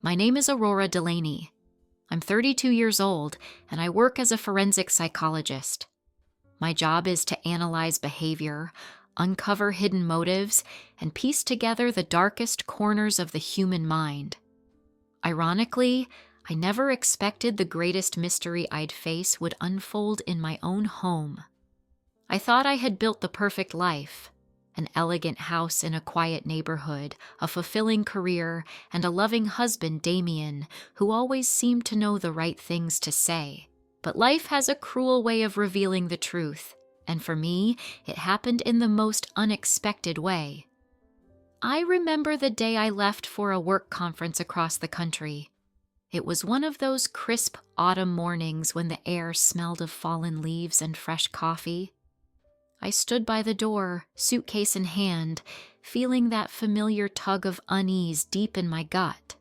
My name is Aurora Delaney. I'm 32 years old, and I work as a forensic psychologist. My job is to analyze behavior, uncover hidden motives, and piece together the darkest corners of the human mind. Ironically, I never expected the greatest mystery I'd face would unfold in my own home. I thought I had built the perfect life. An elegant house in a quiet neighborhood, a fulfilling career, and a loving husband, Damien, who always seemed to know the right things to say. But life has a cruel way of revealing the truth, and for me, it happened in the most unexpected way. I remember the day I left for a work conference across the country. It was one of those crisp autumn mornings when the air smelled of fallen leaves and fresh coffee. I stood by the door, suitcase in hand, feeling that familiar tug of unease deep in my gut.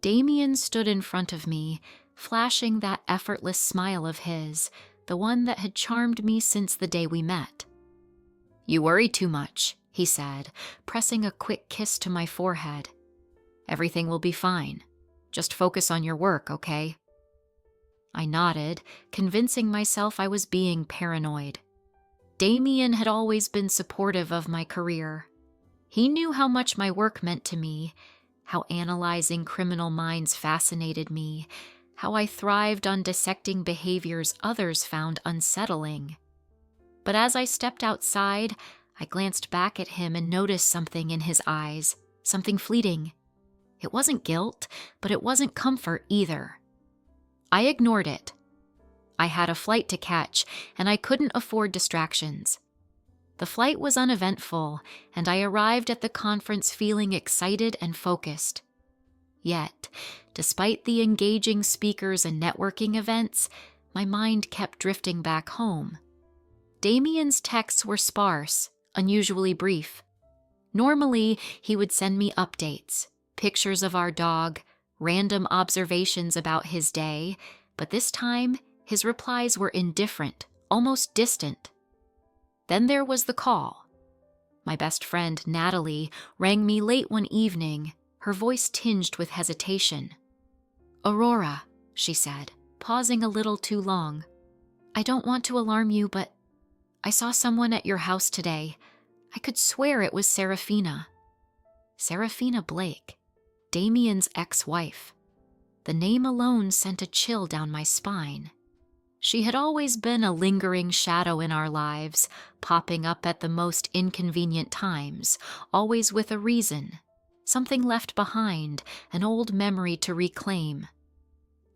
Damien stood in front of me, flashing that effortless smile of his, the one that had charmed me since the day we met. "You worry too much," he said, pressing a quick kiss to my forehead. "Everything will be fine. Just focus on your work, okay?" I nodded, convincing myself I was being paranoid. Damien had always been supportive of my career. He knew how much my work meant to me, how analyzing criminal minds fascinated me, how I thrived on dissecting behaviors others found unsettling. But as I stepped outside, I glanced back at him and noticed something in his eyes, something fleeting. It wasn't guilt, but it wasn't comfort either. I ignored it. I had a flight to catch, and I couldn't afford distractions. The flight was uneventful, and I arrived at the conference feeling excited and focused. Yet, despite the engaging speakers and networking events, my mind kept drifting back home. Damien's texts were sparse, unusually brief. Normally, he would send me updates, pictures of our dog, random observations about his day, but this time, his replies were indifferent, almost distant. Then there was the call. My best friend, Natalie, rang me late one evening, her voice tinged with hesitation. "Aurora," she said, pausing a little too long. "I don't want to alarm you, but I saw someone at your house today. I could swear it was Serafina." Serafina Blake, Damien's ex-wife. The name alone sent a chill down my spine. She had always been a lingering shadow in our lives, popping up at the most inconvenient times, always with a reason, something left behind, an old memory to reclaim.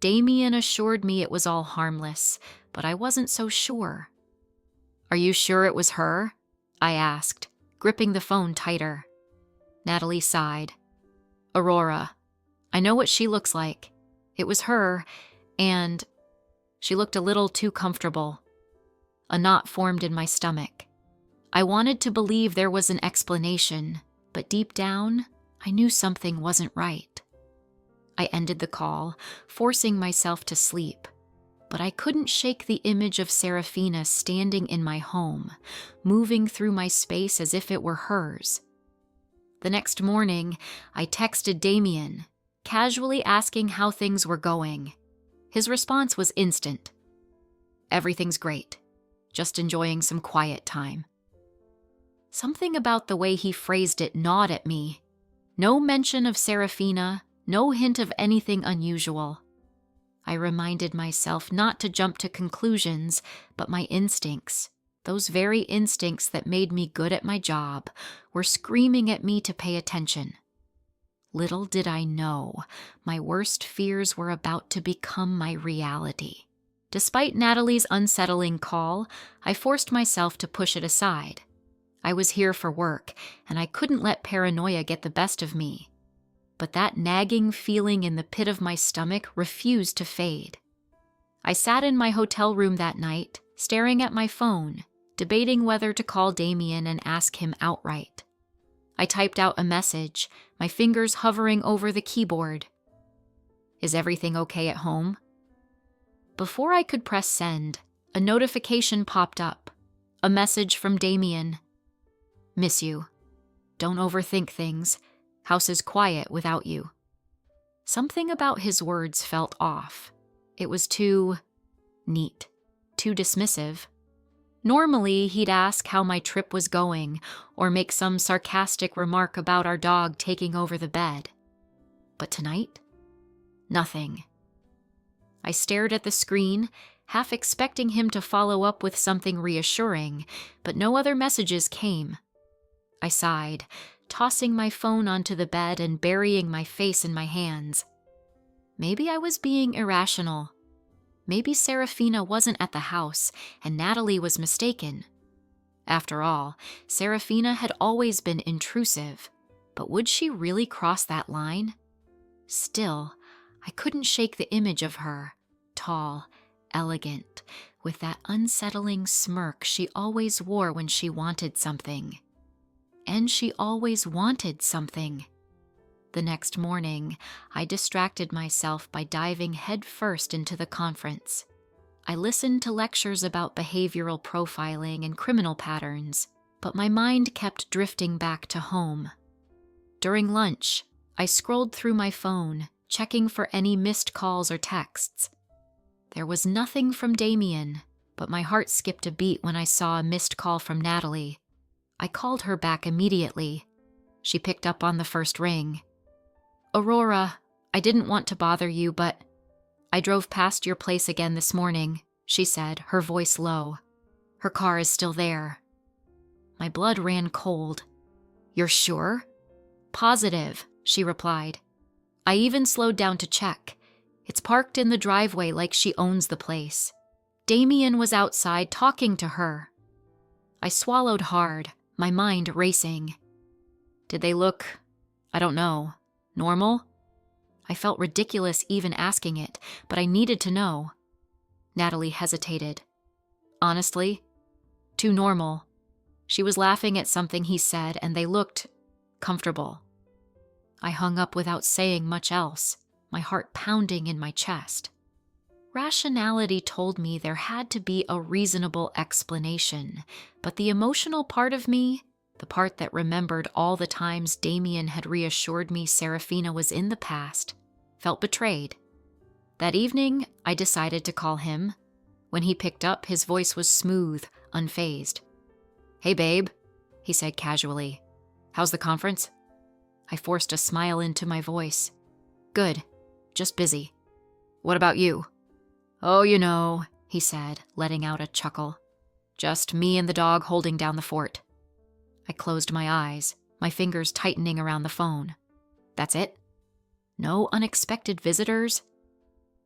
Damien assured me it was all harmless, but I wasn't so sure. "Are you sure it was her?" I asked, gripping the phone tighter. Natalie sighed. "Aurora, I know what she looks like. It was her, and she looked a little too comfortable." A knot formed in my stomach. I wanted to believe there was an explanation, but deep down, I knew something wasn't right. I ended the call, forcing myself to sleep, but I couldn't shake the image of Serafina standing in my home, moving through my space as if it were hers. The next morning, I texted Damien, casually asking how things were going. His response was instant. "Everything's great. Just enjoying some quiet time." Something about the way he phrased it gnawed at me. No mention of Serafina, no hint of anything unusual. I reminded myself not to jump to conclusions, but my instincts, those very instincts that made me good at my job, were screaming at me to pay attention. Little did I know, my worst fears were about to become my reality. Despite Natalie's unsettling call, I forced myself to push it aside. I was here for work, and I couldn't let paranoia get the best of me. But that nagging feeling in the pit of my stomach refused to fade. I sat in my hotel room that night, staring at my phone, debating whether to call Damien and ask him outright. I typed out a message, my fingers hovering over the keyboard. "Is everything okay at home?" Before I could press send, a notification popped up. A message from Damien. "Miss you. Don't overthink things. House is quiet without you." Something about his words felt off. It was too neat, too dismissive. Normally, he'd ask how my trip was going or make some sarcastic remark about our dog taking over the bed. But tonight, nothing. I stared at the screen, half expecting him to follow up with something reassuring, but no other messages came. I sighed, tossing my phone onto the bed and burying my face in my hands. Maybe I was being irrational. Maybe Serafina wasn't at the house and Natalie was mistaken. After all, Serafina had always been intrusive, but would she really cross that line? Still, I couldn't shake the image of her, tall, elegant, with that unsettling smirk she always wore when she wanted something. And she always wanted something. The next morning, I distracted myself by diving headfirst into the conference. I listened to lectures about behavioral profiling and criminal patterns, but my mind kept drifting back to home. During lunch, I scrolled through my phone, checking for any missed calls or texts. There was nothing from Damien, but my heart skipped a beat when I saw a missed call from Natalie. I called her back immediately. She picked up on the first ring. "Aurora, I didn't want to bother you, but I drove past your place again this morning," she said, her voice low. "Her car is still there." My blood ran cold. "You're sure?" "Positive," she replied. "I even slowed down to check. It's parked in the driveway like she owns the place. Damien was outside talking to her." I swallowed hard, my mind racing. Did they look, I don't know, normal? I felt ridiculous even asking it, but I needed to know. Natalie hesitated. "Honestly, too normal." She was laughing at something he said, and they looked comfortable. I hung up without saying much else, my heart pounding in my chest. Rationality told me there had to be a reasonable explanation, but the emotional part of me, the part that remembered all the times Damien had reassured me Serafina was in the past, felt betrayed. That evening, I decided to call him. When he picked up, his voice was smooth, unfazed. "Hey, babe," he said casually. "How's the conference?" I forced a smile into my voice. "Good, just busy. What about you?" "Oh, you know," he said, letting out a chuckle. "Just me and the dog holding down the fort." I closed my eyes, my fingers tightening around the phone. "That's it? No unexpected visitors?"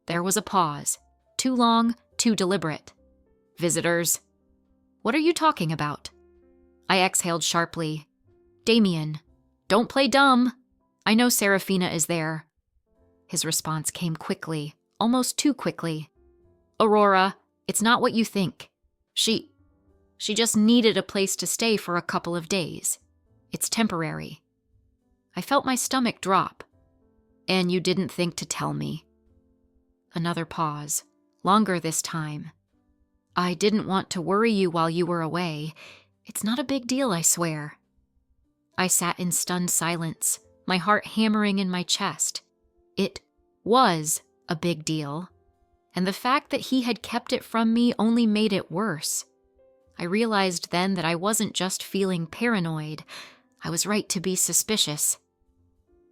There was a pause. Too long, too deliberate. "Visitors? What are you talking about?" I exhaled sharply. "Damien, don't play dumb. I know Serafina is there." His response came quickly, almost too quickly. "Aurora, it's not what you think. She just needed a place to stay for a couple of days. It's temporary." I felt my stomach drop. "And you didn't think to tell me?" Another pause, longer this time. "I didn't want to worry you while you were away. It's not a big deal, I swear." I sat in stunned silence, my heart hammering in my chest. It was a big deal, and the fact that he had kept it from me only made it worse. I realized then that I wasn't just feeling paranoid. I was right to be suspicious.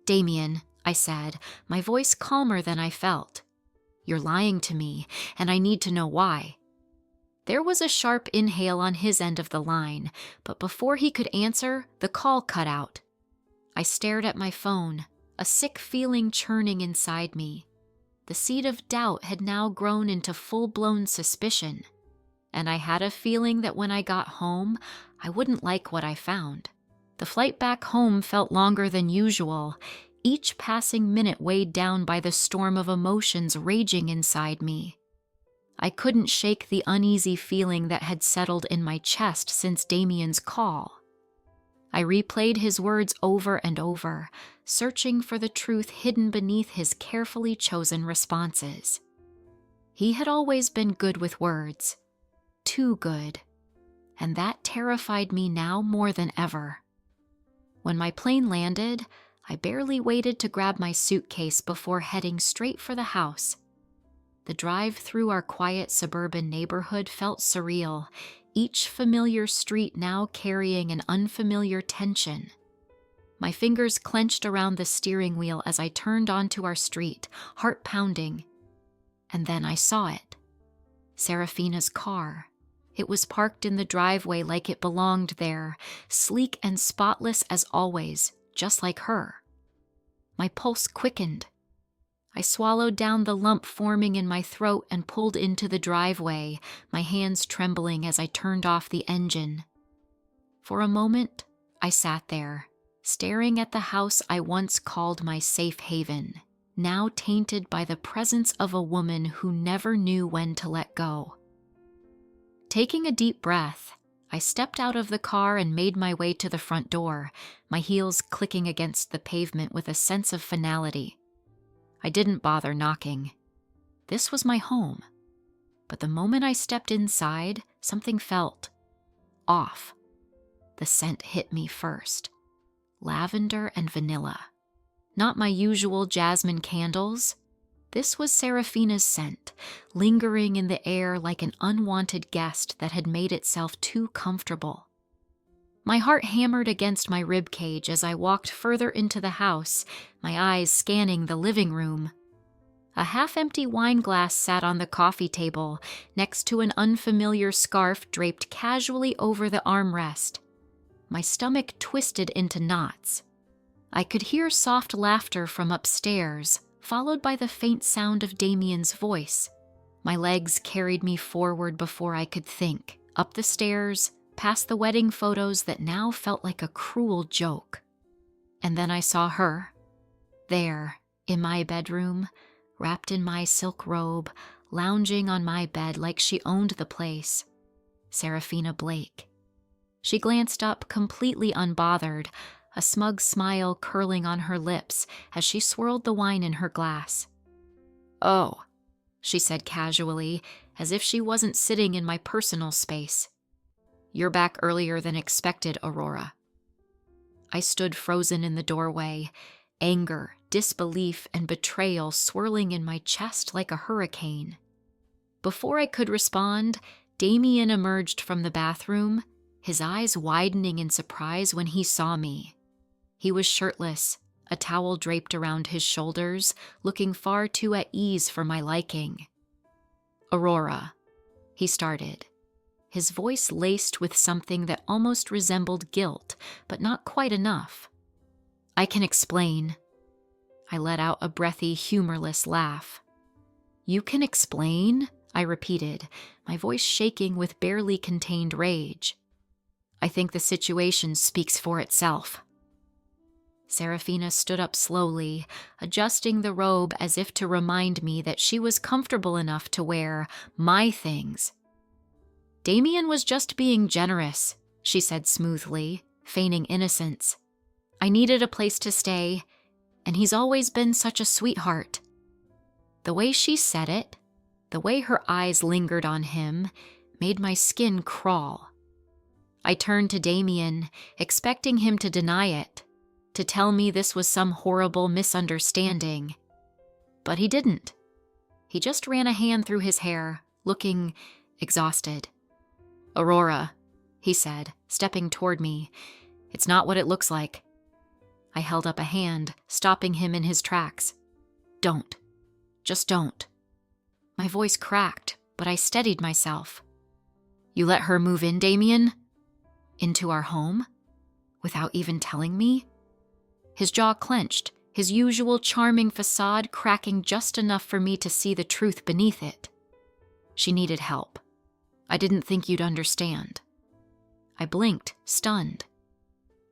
"Damien," I said, my voice calmer than I felt. "You're lying to me, and I need to know why." There was a sharp inhale on his end of the line, but before he could answer, the call cut out. I stared at my phone, a sick feeling churning inside me. The seed of doubt had now grown into full-blown suspicion, and I had a feeling that when I got home, I wouldn't like what I found. The flight back home felt longer than usual, each passing minute weighed down by the storm of emotions raging inside me. I couldn't shake the uneasy feeling that had settled in my chest since Damien's call. I replayed his words over and over, searching for the truth hidden beneath his carefully chosen responses. He had always been good with words, too good, and that terrified me now more than ever. When my plane landed, I barely waited to grab my suitcase before heading straight for the house. The drive through our quiet suburban neighborhood felt surreal, each familiar street now carrying an unfamiliar tension. My fingers clenched around the steering wheel as I turned onto our street, heart pounding. And then I saw it. Serafina's car. It was parked in the driveway like it belonged there, sleek and spotless as always, just like her. My pulse quickened. I swallowed down the lump forming in my throat and pulled into the driveway, my hands trembling as I turned off the engine. For a moment, I sat there, staring at the house I once called my safe haven, now tainted by the presence of a woman who never knew when to let go. Taking a deep breath, I stepped out of the car and made my way to the front door, my heels clicking against the pavement with a sense of finality. I didn't bother knocking. This was my home. But the moment I stepped inside, something felt off. The scent hit me first. Lavender and vanilla. Not my usual jasmine candles. This was Serafina's scent, lingering in the air like an unwanted guest that had made itself too comfortable. My heart hammered against my ribcage as I walked further into the house, my eyes scanning the living room. A half-empty wine glass sat on the coffee table, next to an unfamiliar scarf draped casually over the armrest. My stomach twisted into knots. I could hear soft laughter from upstairs, followed by the faint sound of Damien's voice. My legs carried me forward before I could think, up the stairs, past the wedding photos that now felt like a cruel joke. And then I saw her, there, in my bedroom, wrapped in my silk robe, lounging on my bed like she owned the place. Serafina Blake. She glanced up completely unbothered, a smug smile curling on her lips as she swirled the wine in her glass. "Oh," she said casually, as if she wasn't sitting in my personal space. "You're back earlier than expected, Aurora." I stood frozen in the doorway, anger, disbelief, and betrayal swirling in my chest like a hurricane. Before I could respond, Damien emerged from the bathroom, his eyes widening in surprise when he saw me. He was shirtless, a towel draped around his shoulders, looking far too at ease for my liking. "Aurora," he started, his voice laced with something that almost resembled guilt, but not quite enough. "I can explain." I let out a breathy, humorless laugh. "You can explain?" I repeated, my voice shaking with barely contained rage. "I think the situation speaks for itself." Serafina stood up slowly, adjusting the robe as if to remind me that she was comfortable enough to wear my things. "Damien was just being generous," she said smoothly, feigning innocence. "I needed a place to stay, and he's always been such a sweetheart." The way she said it, the way her eyes lingered on him, made my skin crawl. I turned to Damien, expecting him to deny it, to tell me this was some horrible misunderstanding. But he didn't. He just ran a hand through his hair, looking exhausted. "Aurora," he said, stepping toward me, "it's not what it looks like." I held up a hand, stopping him in his tracks. "Don't. Just don't." My voice cracked, but I steadied myself. "You let her move in, Damien? Into our home? Without even telling me?" His jaw clenched, his usual charming facade cracking just enough for me to see the truth beneath it. "She needed help. I didn't think you'd understand." I blinked, stunned.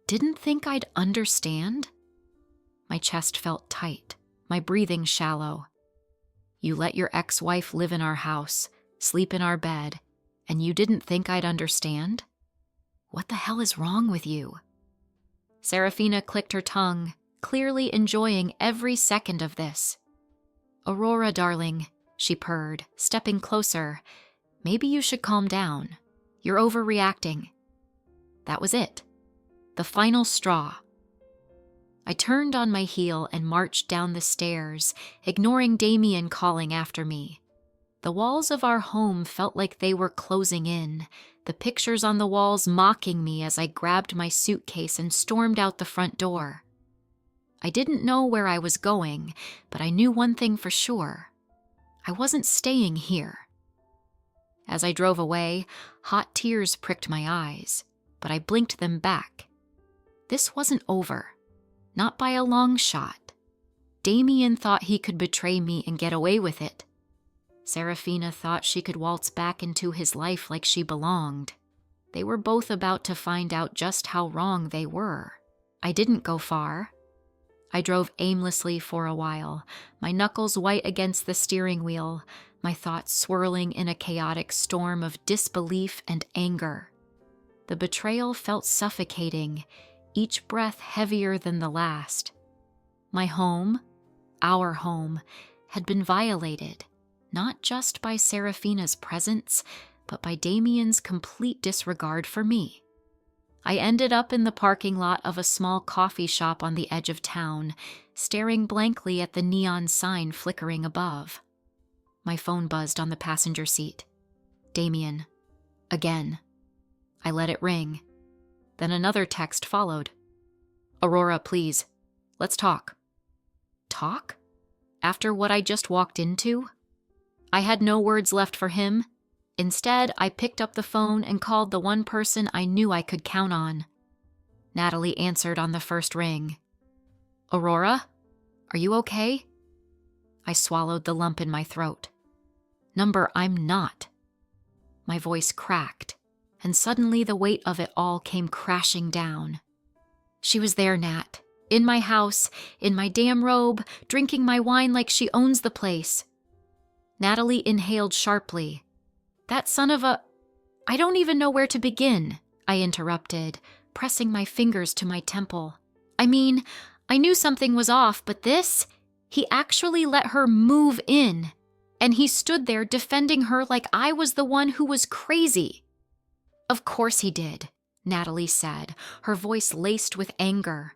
Didn't think I'd understand? My chest felt tight, my breathing shallow. "You let your ex-wife live in our house, sleep in our bed, and you didn't think I'd understand? What the hell is wrong with you?" Serafina clicked her tongue, clearly enjoying every second of this. "Aurora, darling," she purred, stepping closer. "Maybe you should calm down. You're overreacting." That was it. The final straw. I turned on my heel and marched down the stairs, ignoring Damien calling after me. The walls of our home felt like they were closing in, the pictures on the walls mocking me as I grabbed my suitcase and stormed out the front door. I didn't know where I was going, but I knew one thing for sure. I wasn't staying here. As I drove away, hot tears pricked my eyes, but I blinked them back. This wasn't over. Not by a long shot. Damien thought he could betray me and get away with it. Serafina thought she could waltz back into his life like she belonged. They were both about to find out just how wrong they were. I didn't go far. I drove aimlessly for a while, my knuckles white against the steering wheel, my thoughts swirling in a chaotic storm of disbelief and anger. The betrayal felt suffocating, each breath heavier than the last. My home, our home, had been violated, not just by Serafina's presence, but by Damien's complete disregard for me. I ended up in the parking lot of a small coffee shop on the edge of town, staring blankly at the neon sign flickering above. My phone buzzed on the passenger seat. Damien. Again. I let it ring. Then another text followed. Aurora, please. Let's talk. Talk? After what I just walked into? I had no words left for him. Instead, I picked up the phone and called the one person I knew I could count on. Natalie answered on the first ring. Aurora? Are you okay? I swallowed the lump in my throat. Number, I'm not. My voice cracked, and suddenly the weight of it all came crashing down. She was there, Nat. In my house, in my damn robe, drinking my wine like she owns the place. Natalie inhaled sharply. That son of a... I don't even know where to begin, I interrupted, pressing my fingers to my temple. I mean, I knew something was off, but this... He actually let her move in, and he stood there defending her like I was the one who was crazy. Of course he did, Natalie said, her voice laced with anger.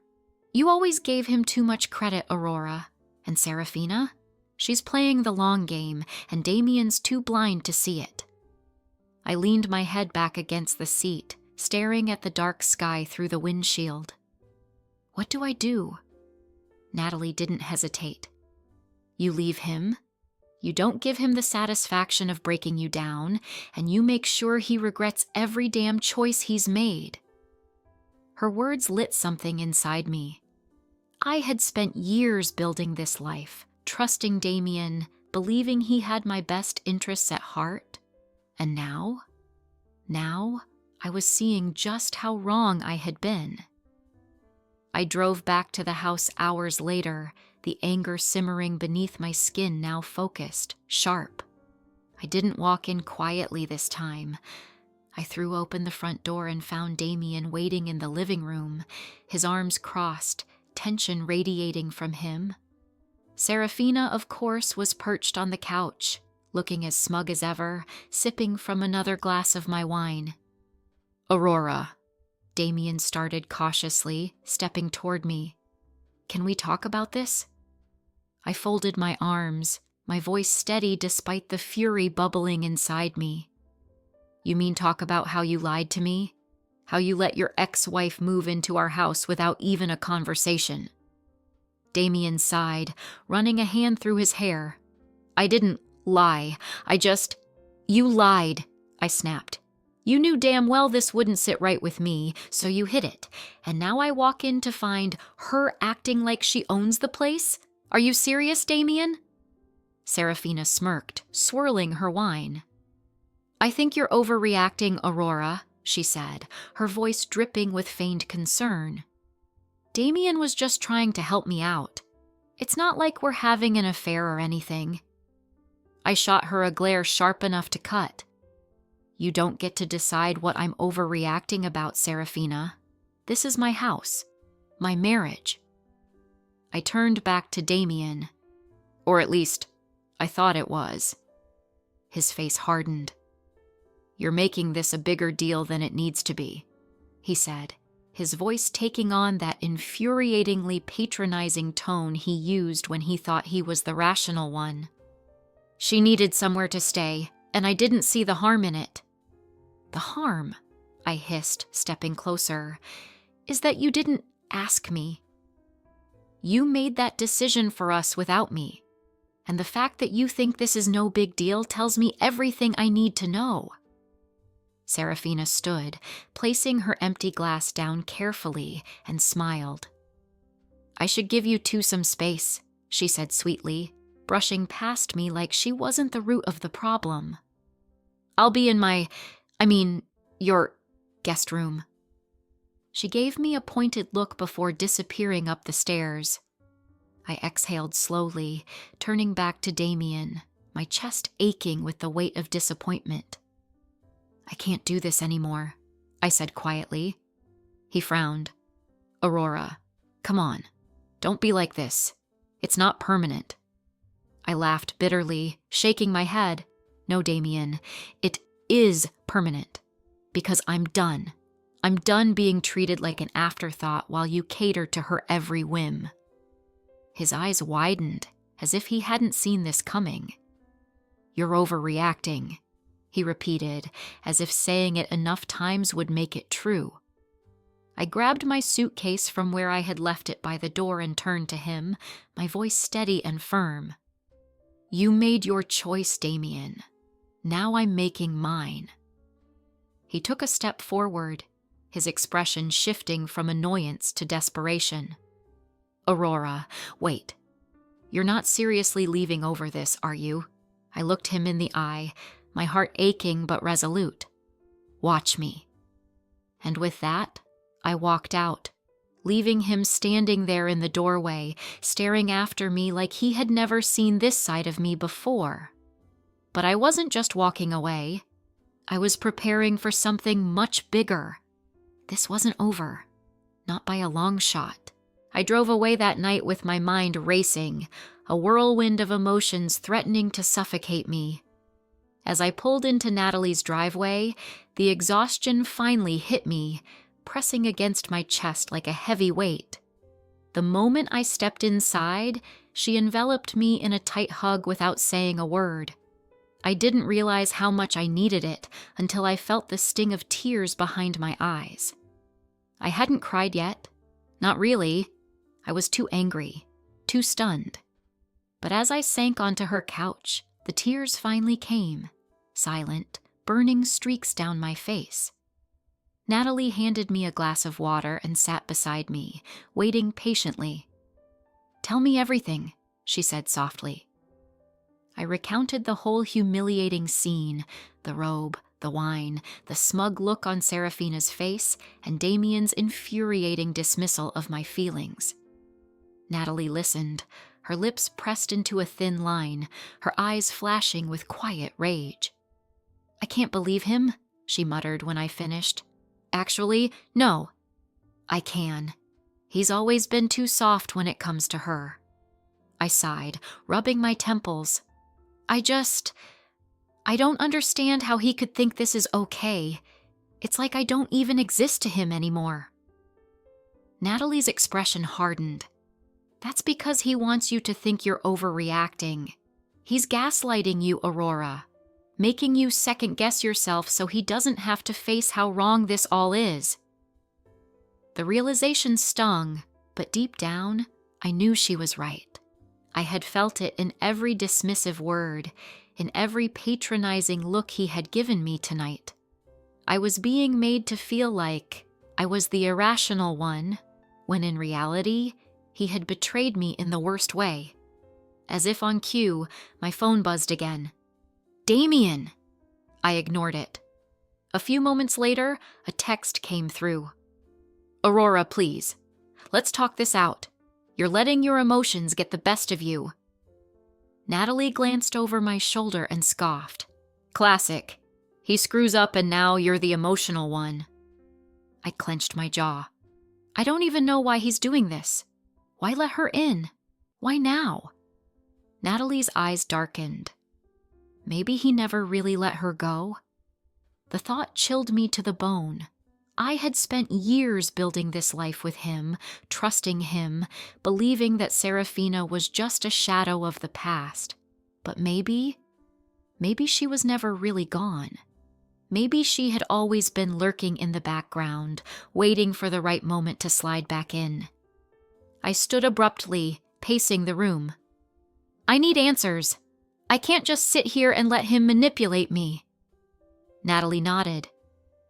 You always gave him too much credit, Aurora. And Serafina? She's playing the long game, and Damien's too blind to see it. I leaned my head back against the seat, staring at the dark sky through the windshield. What do I do? Natalie didn't hesitate. You leave him. You don't give him the satisfaction of breaking you down, and you make sure he regrets every damn choice he's made. Her words lit something inside me. I had spent years building this life, trusting Damien, believing he had my best interests at heart. And now I was seeing just how wrong I had been. I drove back to the house hours later, the anger simmering beneath my skin now focused, sharp. I didn't walk in quietly this time. I threw open the front door and found Damien waiting in the living room, his arms crossed, tension radiating from him. Serafina, of course, was perched on the couch, looking as smug as ever, sipping from another glass of my wine. Aurora, Damien started cautiously, stepping toward me. Can we talk about this? I folded my arms, my voice steady despite the fury bubbling inside me. You mean talk about how you lied to me? How you let your ex-wife move into our house without even a conversation? Damien sighed, running a hand through his hair. I didn't lie. You lied, I snapped. You knew damn well this wouldn't sit right with me, so you hid it. And now I walk in to find her acting like she owns the place? Are you serious, Damien? Serafina smirked, swirling her wine. I think you're overreacting, Aurora, she said, her voice dripping with feigned concern. Damien was just trying to help me out. It's not like we're having an affair or anything. I shot her a glare sharp enough to cut. You don't get to decide what I'm overreacting about, Serafina. This is my house, my marriage. I turned back to Damien. Or at least, I thought it was. His face hardened. You're making this a bigger deal than it needs to be, he said, his voice taking on that infuriatingly patronizing tone he used when he thought he was the rational one. She needed somewhere to stay, and I didn't see the harm in it. The harm, I hissed, stepping closer, is that you didn't ask me. You made that decision for us without me, and the fact that you think this is no big deal tells me everything I need to know. Serafina stood, placing her empty glass down carefully, and smiled. I should give you two some space, she said sweetly, brushing past me like she wasn't the root of the problem. I'll be in your guest room. She gave me a pointed look before disappearing up the stairs. I exhaled slowly, turning back to Damien, my chest aching with the weight of disappointment. I can't do this anymore, I said quietly. He frowned. Aurora, come on. Don't be like this. It's not permanent. I laughed bitterly, shaking my head. No, Damien, it is permanent. Because I'm done. I'm done being treated like an afterthought while you cater to her every whim. His eyes widened, as if he hadn't seen this coming. You're overreacting, he repeated, as if saying it enough times would make it true. I grabbed my suitcase from where I had left it by the door and turned to him, my voice steady and firm. You made your choice, Damien. Now I'm making mine. He took a step forward, his expression shifting from annoyance to desperation. Aurora, wait. You're not seriously leaving over this, are you? I looked him in the eye, my heart aching but resolute. Watch me. And with that, I walked out, leaving him standing there in the doorway, staring after me like he had never seen this side of me before. But I wasn't just walking away. I was preparing for something much bigger. This wasn't over. Not by a long shot. I drove away that night with my mind racing, a whirlwind of emotions threatening to suffocate me. As I pulled into Natalie's driveway, the exhaustion finally hit me, pressing against my chest like a heavy weight. The moment I stepped inside, she enveloped me in a tight hug without saying a word. I didn't realize how much I needed it until I felt the sting of tears behind my eyes. I hadn't cried yet. Not really. I was too angry, too stunned. But as I sank onto her couch, the tears finally came, silent, burning streaks down my face. Natalie handed me a glass of water and sat beside me, waiting patiently. Tell me everything, she said softly. I recounted the whole humiliating scene, the robe, the wine, the smug look on Serafina's face, and Damien's infuriating dismissal of my feelings. Natalie listened, her lips pressed into a thin line, her eyes flashing with quiet rage. I can't believe him, she muttered when I finished. Actually, no. I can. He's always been too soft when it comes to her. I sighed, rubbing my temples. I don't understand how he could think this is okay. It's like I don't even exist to him anymore. Natalie's expression hardened. That's because he wants you to think you're overreacting. He's gaslighting you, Aurora, making you second-guess yourself so he doesn't have to face how wrong this all is. The realization stung, but deep down, I knew she was right. I had felt it in every dismissive word, in every patronizing look he had given me tonight. I was being made to feel like I was the irrational one, when in reality, he had betrayed me in the worst way. As if on cue, my phone buzzed again. Damien! I ignored it. A few moments later, a text came through. Aurora, please. Let's talk this out. You're letting your emotions get the best of you. Natalie glanced over my shoulder and scoffed. Classic. He screws up and now you're the emotional one. I clenched my jaw. I don't even know why he's doing this. Why let her in? Why now? Natalie's eyes darkened. Maybe he never really let her go? The thought chilled me to the bone. I had spent years building this life with him, trusting him, believing that Serafina was just a shadow of the past. But maybe she was never really gone. Maybe she had always been lurking in the background, waiting for the right moment to slide back in. I stood abruptly, pacing the room. I need answers. I can't just sit here and let him manipulate me. Natalie nodded.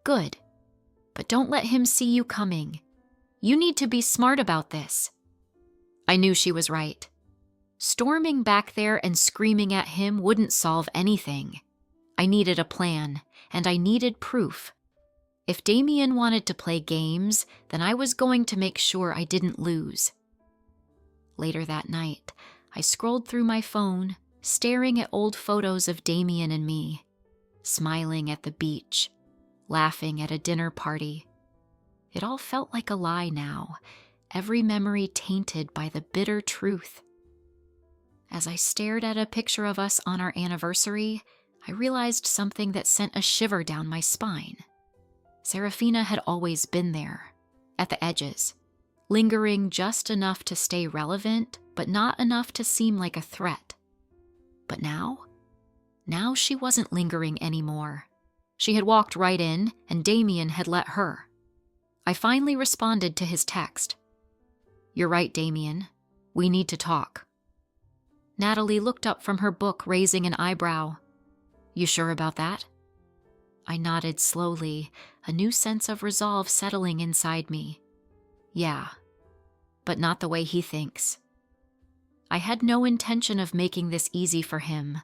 Good. But don't let him see you coming. You need to be smart about this. I knew she was right. Storming back there and screaming at him wouldn't solve anything. I needed a plan, and I needed proof. If Damien wanted to play games, then I was going to make sure I didn't lose. Later that night, I scrolled through my phone, staring at old photos of Damien and me, smiling at the beach, laughing at a dinner party. It all felt like a lie now, every memory tainted by the bitter truth. As I stared at a picture of us on our anniversary, I realized something that sent a shiver down my spine. Serafina had always been there, at the edges, lingering just enough to stay relevant, but not enough to seem like a threat. But now she wasn't lingering anymore. She had walked right in, and Damien had let her. I finally responded to his text. You're right, Damien. We need to talk. Natalie looked up from her book, raising an eyebrow. You sure about that? I nodded slowly, a new sense of resolve settling inside me. Yeah, but not the way he thinks. I had no intention of making this easy for him.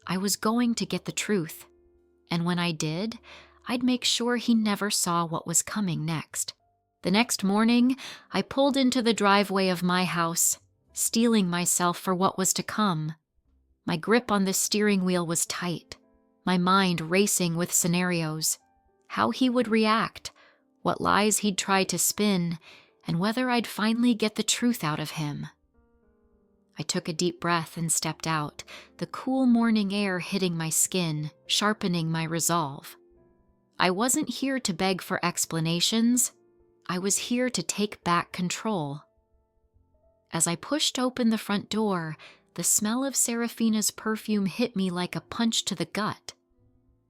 I was going to get the truth. And when I did, I'd make sure he never saw what was coming next. The next morning, I pulled into the driveway of my house, steeling myself for what was to come. My grip on the steering wheel was tight, my mind racing with scenarios, how he would react, what lies he'd try to spin, and whether I'd finally get the truth out of him. I took a deep breath and stepped out, the cool morning air hitting my skin, sharpening my resolve. I wasn't here to beg for explanations. I was here to take back control. As I pushed open the front door, the smell of Serafina's perfume hit me like a punch to the gut.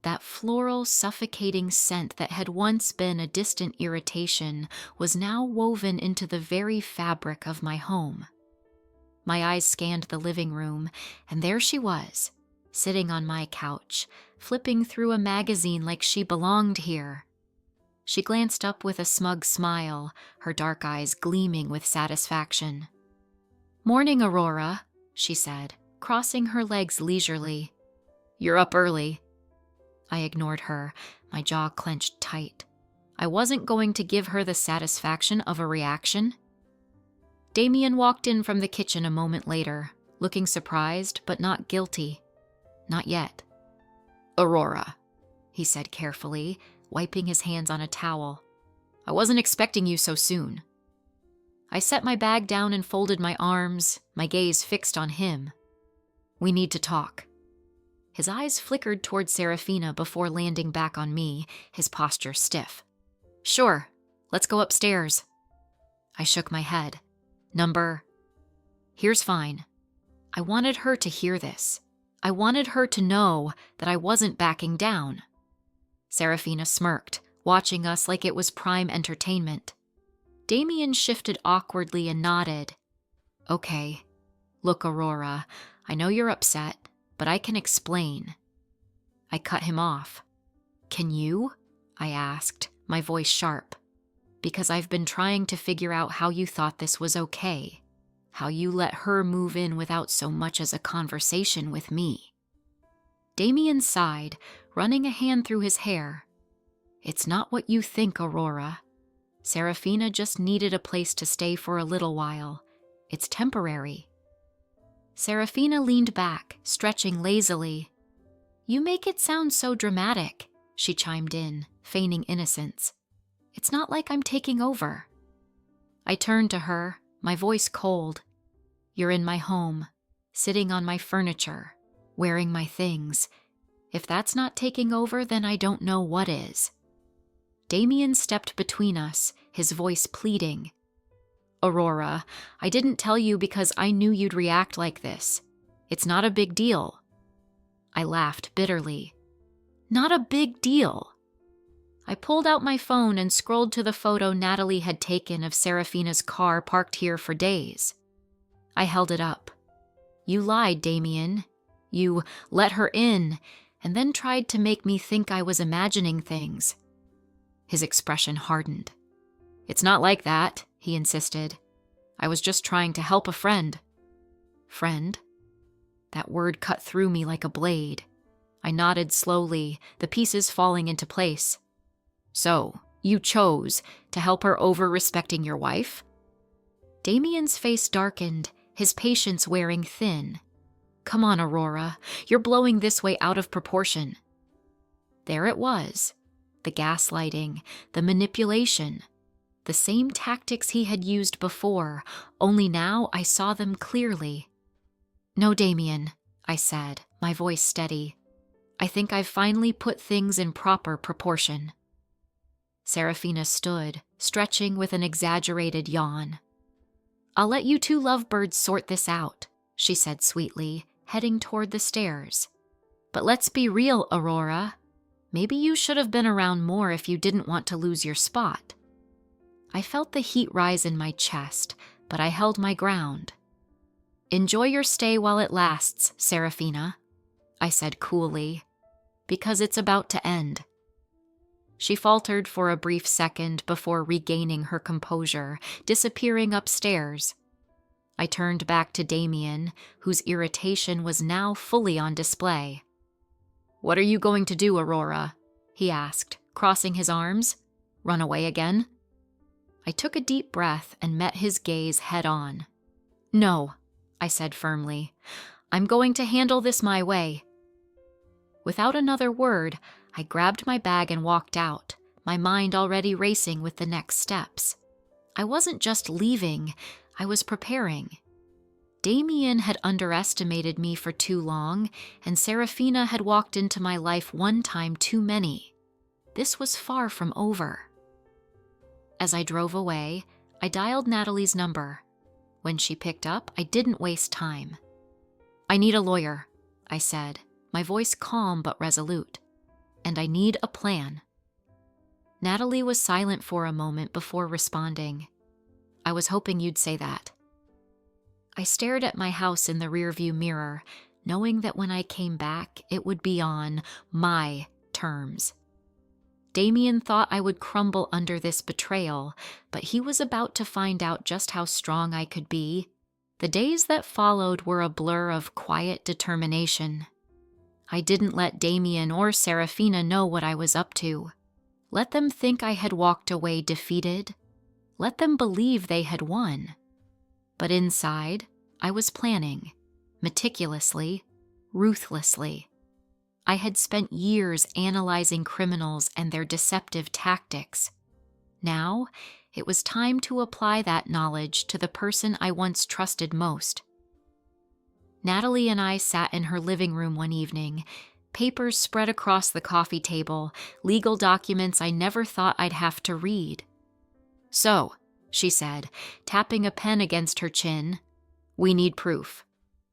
That floral, suffocating scent that had once been a distant irritation was now woven into the very fabric of my home. My eyes scanned the living room, and there she was, sitting on my couch, flipping through a magazine like she belonged here. She glanced up with a smug smile, her dark eyes gleaming with satisfaction. Morning, Aurora, she said, crossing her legs leisurely. You're up early. I ignored her, my jaw clenched tight. I wasn't going to give her the satisfaction of a reaction. Damien walked in from the kitchen a moment later, looking surprised but not guilty. Not yet. Aurora, he said carefully, wiping his hands on a towel. I wasn't expecting you so soon. I set my bag down and folded my arms, my gaze fixed on him. We need to talk. His eyes flickered toward Serafina before landing back on me, his posture stiff. Sure, let's go upstairs. I shook my head. Here's fine. I wanted her to hear this. I wanted her to know that I wasn't backing down. Serafina smirked, watching us like it was prime entertainment. Damien shifted awkwardly and nodded. Okay. Look, Aurora, I know you're upset, but I can explain. I cut him off. Can you? I asked, my voice sharp. Because I've been trying to figure out how you thought this was okay. How you let her move in without so much as a conversation with me. Damien sighed, running a hand through his hair. It's not what you think, Aurora. Serafina just needed a place to stay for a little while. It's temporary. Serafina leaned back, stretching lazily. You make it sound so dramatic, she chimed in, feigning innocence. It's not like I'm taking over. I turned to her, my voice cold. You're in my home, sitting on my furniture, wearing my things. If that's not taking over, then I don't know what is. Damien stepped between us, his voice pleading. Aurora, I didn't tell you because I knew you'd react like this. It's not a big deal. I laughed bitterly. Not a big deal. I pulled out my phone and scrolled to the photo Natalie had taken of Serafina's car parked here for days. I held it up. You lied, Damien. You let her in, and then tried to make me think I was imagining things. His expression hardened. It's not like that, he insisted. I was just trying to help a friend. Friend? That word cut through me like a blade. I nodded slowly, the pieces falling into place. So, you chose to help her over respecting your wife? Damien's face darkened, his patience wearing thin. Come on, Aurora, you're blowing this way out of proportion. There it was. The gaslighting, the manipulation. The same tactics he had used before, only now I saw them clearly. No, Damien, I said, my voice steady. I think I've finally put things in proper proportion. Serafina stood, stretching with an exaggerated yawn. I'll let you two lovebirds sort this out, she said sweetly, heading toward the stairs. But let's be real, Aurora. Maybe you should have been around more if you didn't want to lose your spot. I felt the heat rise in my chest, but I held my ground. Enjoy your stay while it lasts, Serafina, I said coolly, because it's about to end. She faltered for a brief second before regaining her composure, disappearing upstairs. I turned back to Damien, whose irritation was now fully on display. What are you going to do, Aurora? He asked, crossing his arms. Run away again? I took a deep breath and met his gaze head on. No, I said firmly. I'm going to handle this my way. Without another word, I grabbed my bag and walked out, my mind already racing with the next steps. I wasn't just leaving, I was preparing. Damien had underestimated me for too long, and Serafina had walked into my life one time too many. This was far from over. As I drove away, I dialed Natalie's number. When she picked up, I didn't waste time. I need a lawyer, I said, my voice calm but resolute. And I need a plan. Natalie was silent for a moment before responding. I was hoping you'd say that. I stared at my house in the rearview mirror, knowing that when I came back, it would be on my terms. Damien thought I would crumble under this betrayal, but he was about to find out just how strong I could be. The days that followed were a blur of quiet determination. I didn't let Damien or Serafina know what I was up to. Let them think I had walked away defeated. Let them believe they had won. But inside, I was planning, meticulously, ruthlessly. I had spent years analyzing criminals and their deceptive tactics. Now, it was time to apply that knowledge to the person I once trusted most. Natalie and I sat in her living room one evening, papers spread across the coffee table, legal documents I never thought I'd have to read. So, she said, tapping a pen against her chin, we need proof.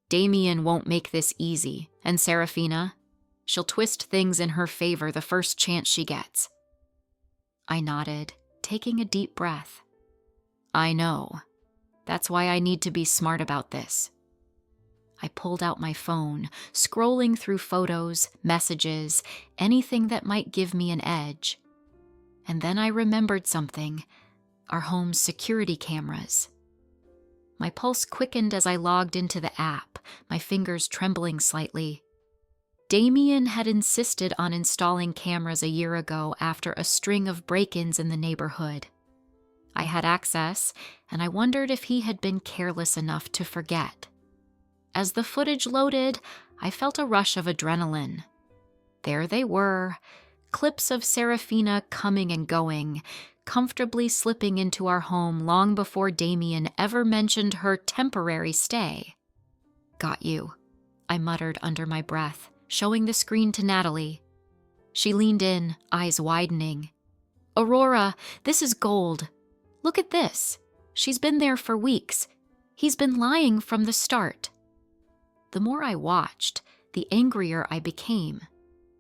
Damien won't make this easy, and Serafina, she'll twist things in her favor the first chance she gets. I nodded, taking a deep breath. I know. That's why I need to be smart about this. I pulled out my phone, scrolling through photos, messages, anything that might give me an edge. And then I remembered something, our home's security cameras. My pulse quickened as I logged into the app, my fingers trembling slightly. Damien had insisted on installing cameras a year ago after a string of break-ins in the neighborhood. I had access, and I wondered if he had been careless enough to forget. As the footage loaded, I felt a rush of adrenaline. There they were, clips of Serafina coming and going, comfortably slipping into our home long before Damien ever mentioned her temporary stay. Got you, I muttered under my breath, showing the screen to Natalie. She leaned in, eyes widening. Aurora, this is gold. Look at this. She's been there for weeks. He's been lying from the start. The more I watched, the angrier I became.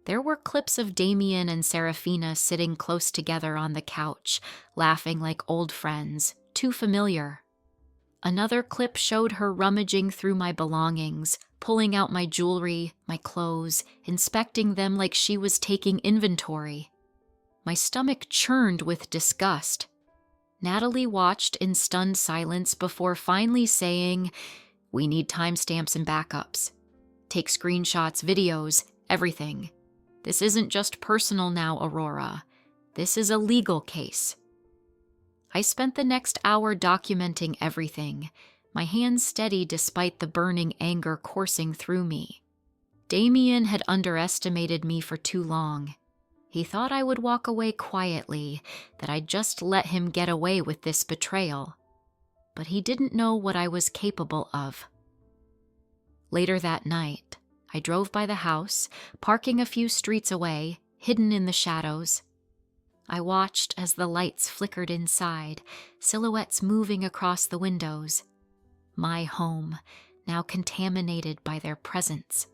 There were clips of Damien and Serafina sitting close together on the couch, laughing like old friends, too familiar. Another clip showed her rummaging through my belongings, pulling out my jewelry, my clothes, inspecting them like she was taking inventory. My stomach churned with disgust. Natalie watched in stunned silence before finally saying, "We need timestamps and backups. Take screenshots, videos, everything. This isn't just personal now, Aurora. This is a legal case." I spent the next hour documenting everything, my hands steady despite the burning anger coursing through me. Damien had underestimated me for too long. He thought I would walk away quietly, that I'd just let him get away with this betrayal. But he didn't know what I was capable of. Later that night, I drove by the house, parking a few streets away, hidden in the shadows. I watched as the lights flickered inside, silhouettes moving across the windows. My home, now contaminated by their presence.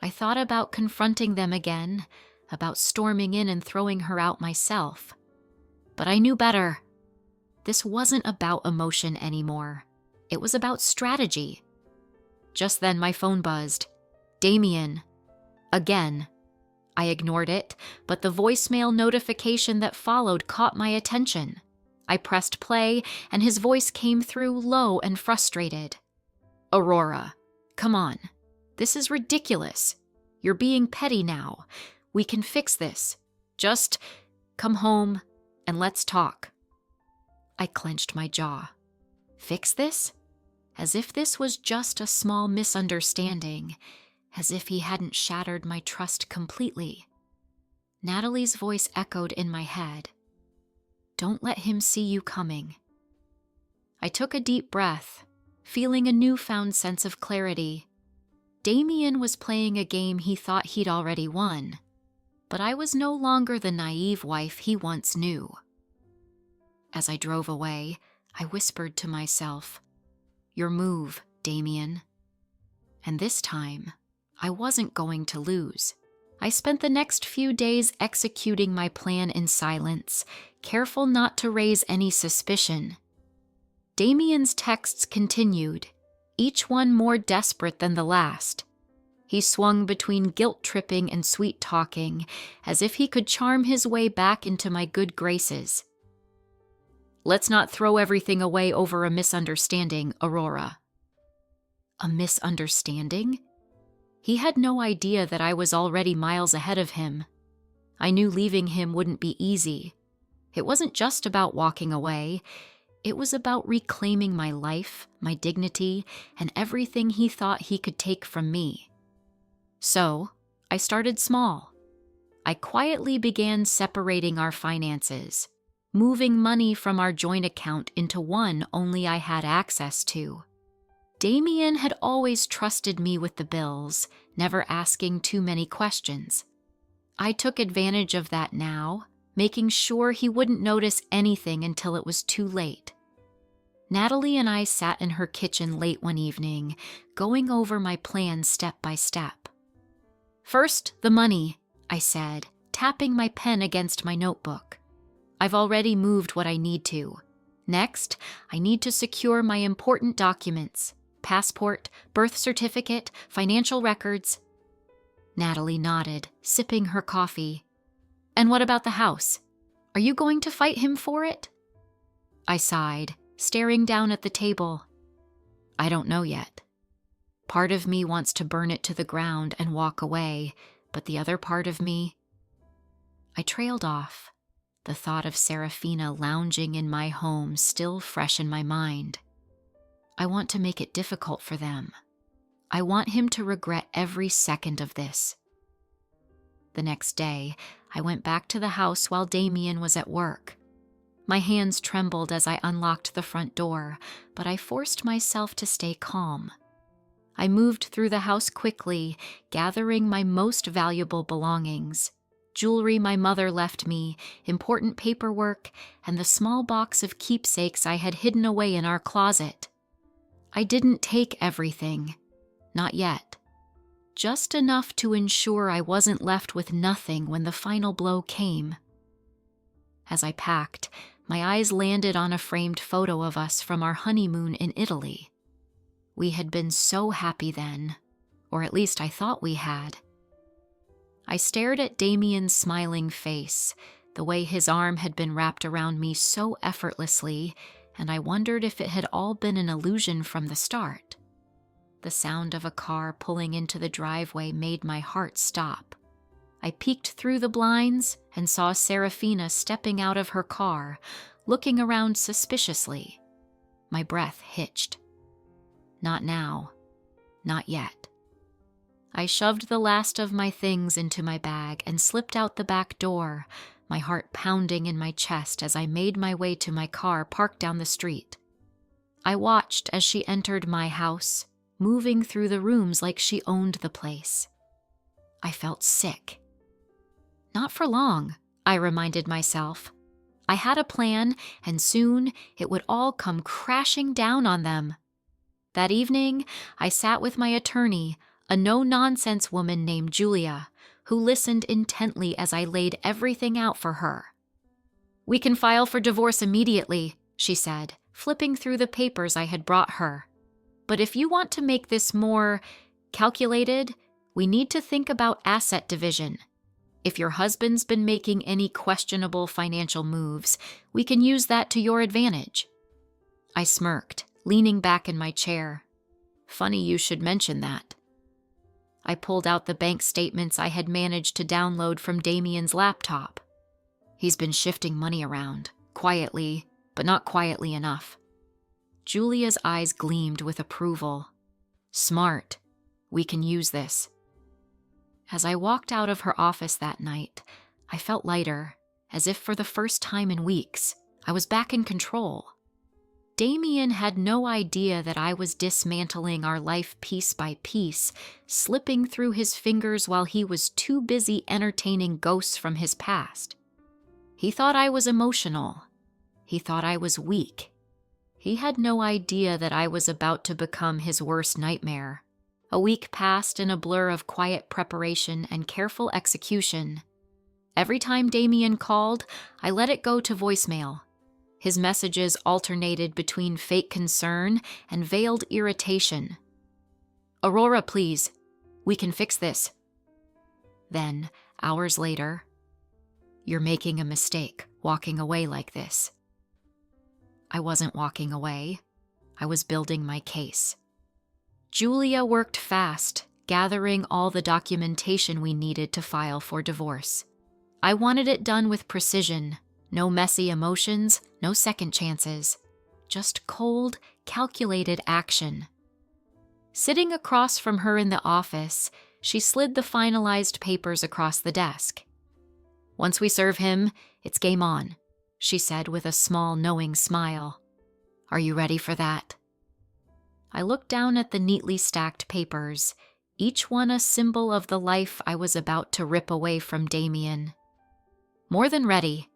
I thought about confronting them again, about storming in and throwing her out myself. But I knew better. This wasn't about emotion anymore. It was about strategy. Just then my phone buzzed. Damien. Again. I ignored it, but the voicemail notification that followed caught my attention. I pressed play, and his voice came through low and frustrated. "Aurora, come on. This is ridiculous. You're being petty now. We can fix this. Just come home and let's talk." I clenched my jaw. Fix this? As if this was just a small misunderstanding, as if he hadn't shattered my trust completely. Natalie's voice echoed in my head. "Don't let him see you coming." I took a deep breath, feeling a newfound sense of clarity. Damien was playing a game he thought he'd already won, but I was no longer the naive wife he once knew. As I drove away, I whispered to myself, "Your move, Damien." And this time, I wasn't going to lose. I spent the next few days executing my plan in silence, careful not to raise any suspicion. Damien's texts continued, each one more desperate than the last. He swung between guilt-tripping and sweet-talking, as if he could charm his way back into my good graces. "Let's not throw everything away over a misunderstanding, Aurora." A misunderstanding? He had no idea that I was already miles ahead of him. I knew leaving him wouldn't be easy. It wasn't just about walking away. It was about reclaiming my life, my dignity, and everything he thought he could take from me. So, I started small. I quietly began separating our finances, moving money from our joint account into one only I had access to. Damien had always trusted me with the bills, never asking too many questions. I took advantage of that now, making sure he wouldn't notice anything until it was too late. Natalie and I sat in her kitchen late one evening, going over my plan step by step. "First, the money," I said, tapping my pen against my notebook. "I've already moved what I need to. Next, I need to secure my important documents. Passport, birth certificate, financial records." Natalie nodded, sipping her coffee. "And what about the house? Are you going to fight him for it?" I sighed, staring down at the table. "I don't know yet. Part of me wants to burn it to the ground and walk away, but the other part of me..." I trailed off, the thought of Serafina lounging in my home still fresh in my mind. I want to make it difficult for them. I want him to regret every second of this. The next day, I went back to the house while Damien was at work. My hands trembled as I unlocked the front door, but I forced myself to stay calm. I moved through the house quickly, gathering my most valuable belongings: jewelry my mother left me, important paperwork, and the small box of keepsakes I had hidden away in our closet. I didn't take everything. Not yet. Just enough to ensure I wasn't left with nothing when the final blow came. As I packed, my eyes landed on a framed photo of us from our honeymoon in Italy. We had been so happy then, or at least I thought we had. I stared at Damien's smiling face, the way his arm had been wrapped around me so effortlessly, and I wondered if it had all been an illusion from the start. The sound of a car pulling into the driveway made my heart stop. I peeked through the blinds and saw Serafina stepping out of her car, looking around suspiciously. My breath hitched. Not now. Not yet. I shoved the last of my things into my bag and slipped out the back door, my heart pounding in my chest as I made my way to my car parked down the street. I watched as she entered my house, moving through the rooms like she owned the place. I felt sick. Not for long, I reminded myself. I had a plan, and soon it would all come crashing down on them. That evening, I sat with my attorney, a no-nonsense woman named Julia, who listened intently as I laid everything out for her. "We can file for divorce immediately," she said, flipping through the papers I had brought her. "But if you want to make this more calculated, we need to think about asset division. If your husband's been making any questionable financial moves, we can use that to your advantage." I smirked, leaning back in my chair. Funny you should mention that. I pulled out the bank statements I had managed to download from Damien's laptop. He's been shifting money around, quietly, but not quietly enough. Julia's eyes gleamed with approval. "Smart. We can use this." As I walked out of her office that night, I felt lighter, as if for the first time in weeks, I was back in control. Damien had no idea that I was dismantling our life piece by piece, slipping through his fingers while he was too busy entertaining ghosts from his past. He thought I was emotional. He thought I was weak. He had no idea that I was about to become his worst nightmare. A week passed in a blur of quiet preparation and careful execution. Every time Damien called, I let it go to voicemail. His messages alternated between fake concern and veiled irritation. "Aurora, please. We can fix this." Then, hours later, "You're making a mistake, walking away like this." I wasn't walking away. I was building my case. Julia worked fast, gathering all the documentation we needed to file for divorce. I wanted it done with precision. No messy emotions, no second chances. Just cold, calculated action. Sitting across from her in the office, she slid the finalized papers across the desk. "Once we serve him, it's game on," she said with a small, knowing smile. "Are you ready for that?" I looked down at the neatly stacked papers, each one a symbol of the life I was about to rip away from Damien. "More than ready,"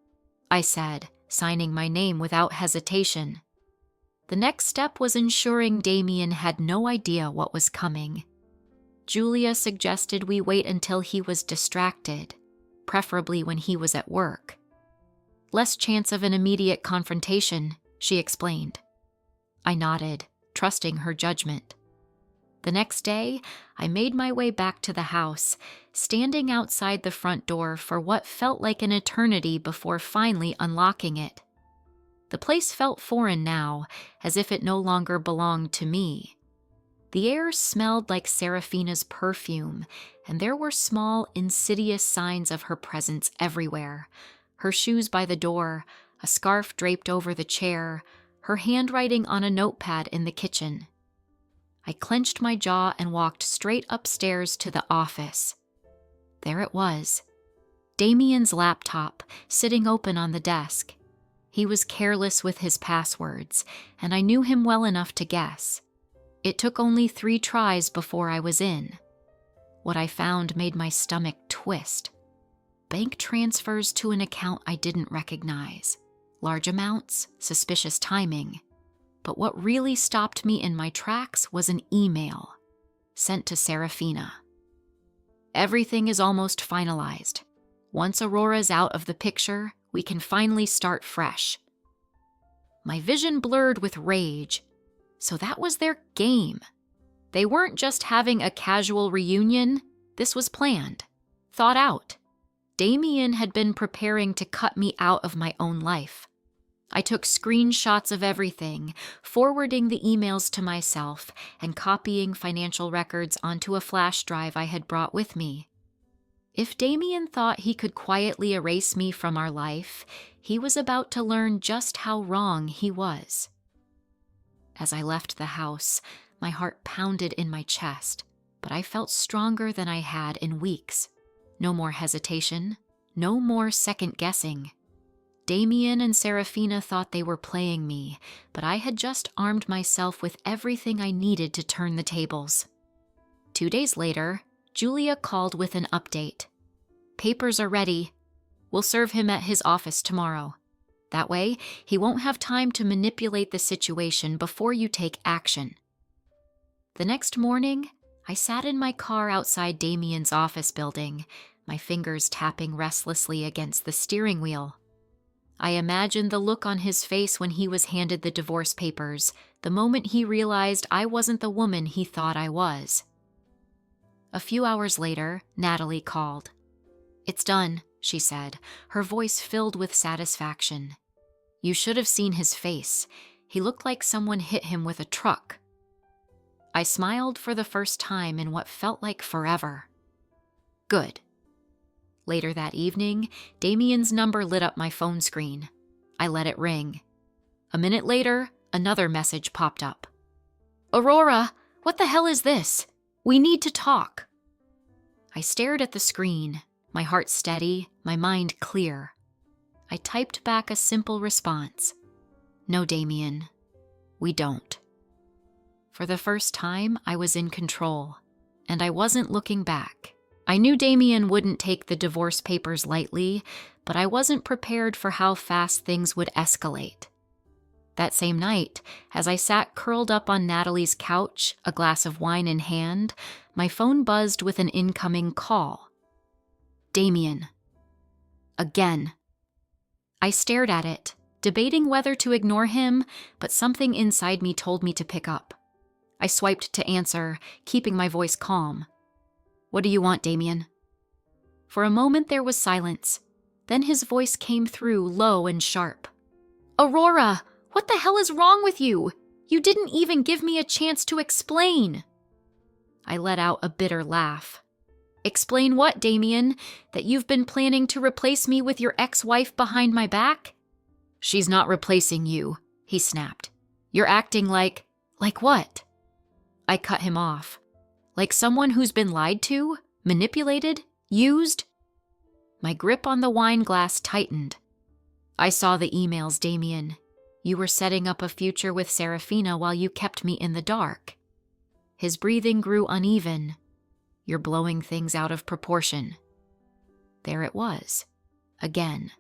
I said, signing my name without hesitation. The next step was ensuring Damien had no idea what was coming. Julia suggested we wait until he was distracted, preferably when he was at work. "Less chance of an immediate confrontation," she explained. I nodded, trusting her judgment. The next day, I made my way back to the house, standing outside the front door for what felt like an eternity before finally unlocking it. The place felt foreign now, as if it no longer belonged to me. The air smelled like Serafina's perfume, and there were small, insidious signs of her presence everywhere. Her shoes by the door, a scarf draped over the chair, her handwriting on a notepad in the kitchen. I clenched my jaw and walked straight upstairs to the office. There it was. Damien's laptop, sitting open on the desk. He was careless with his passwords, and I knew him well enough to guess. It took only 3 tries before I was in. What I found made my stomach twist. bank transfers to an account I didn't recognize. Large amounts, suspicious timing. But what really stopped me in my tracks was an email sent to Serafina. Everything is almost finalized. Once Aurora's out of the picture, we can finally start fresh. My vision blurred with rage. So that was their game. They weren't just having a casual reunion. This was planned, thought out. Damien had been preparing to cut me out of my own life. I took screenshots of everything, forwarding the emails to myself and copying financial records onto a flash drive I had brought with me. If Damien thought he could quietly erase me from our life, he was about to learn just how wrong he was. As I left the house, my heart pounded in my chest, but I felt stronger than I had in weeks. No more hesitation, no more second-guessing. Damien and Serafina thought they were playing me, but I had just armed myself with everything I needed to turn the tables. 2 days later, Julia called with an update. Papers are ready. We'll serve him at his office tomorrow. That way, he won't have time to manipulate the situation before you take action. The next morning, I sat in my car outside Damien's office building, my fingers tapping restlessly against the steering wheel. I imagined the look on his face when he was handed the divorce papers, the moment he realized I wasn't the woman he thought I was. A few hours later, Natalie called. "It's done," she said, her voice filled with satisfaction. "You should have seen his face. He looked like someone hit him with a truck." I smiled for the first time in what felt like forever. Good. Later that evening, Damien's number lit up my phone screen. I let it ring. A minute later, another message popped up. "Aurora, what the hell is this? We need to talk." I stared at the screen, my heart steady, my mind clear. I typed back a simple response. "No, Damien, we don't." For the first time, I was in control, and I wasn't looking back. I knew Damien wouldn't take the divorce papers lightly, but I wasn't prepared for how fast things would escalate. That same night, as I sat curled up on Natalie's couch, a glass of wine in hand, my phone buzzed with an incoming call. Damien. Again. I stared at it, debating whether to ignore him, but something inside me told me to pick up. I swiped to answer, keeping my voice calm. "What do you want, Damien?" For a moment there was silence. Then his voice came through, low and sharp. "Aurora, what the hell is wrong with you? You didn't even give me a chance to explain." I let out a bitter laugh. "Explain what, Damien? That you've been planning to replace me with your ex-wife behind my back?" "She's not replacing you," he snapped. "You're acting like what?" I cut him off. Like someone who's been lied to, manipulated, used? My grip on the wine glass tightened. "I saw the emails, Damien. You were setting up a future with Serafina while you kept me in the dark." His breathing grew uneven. "You're blowing things out of proportion." There it was. Again.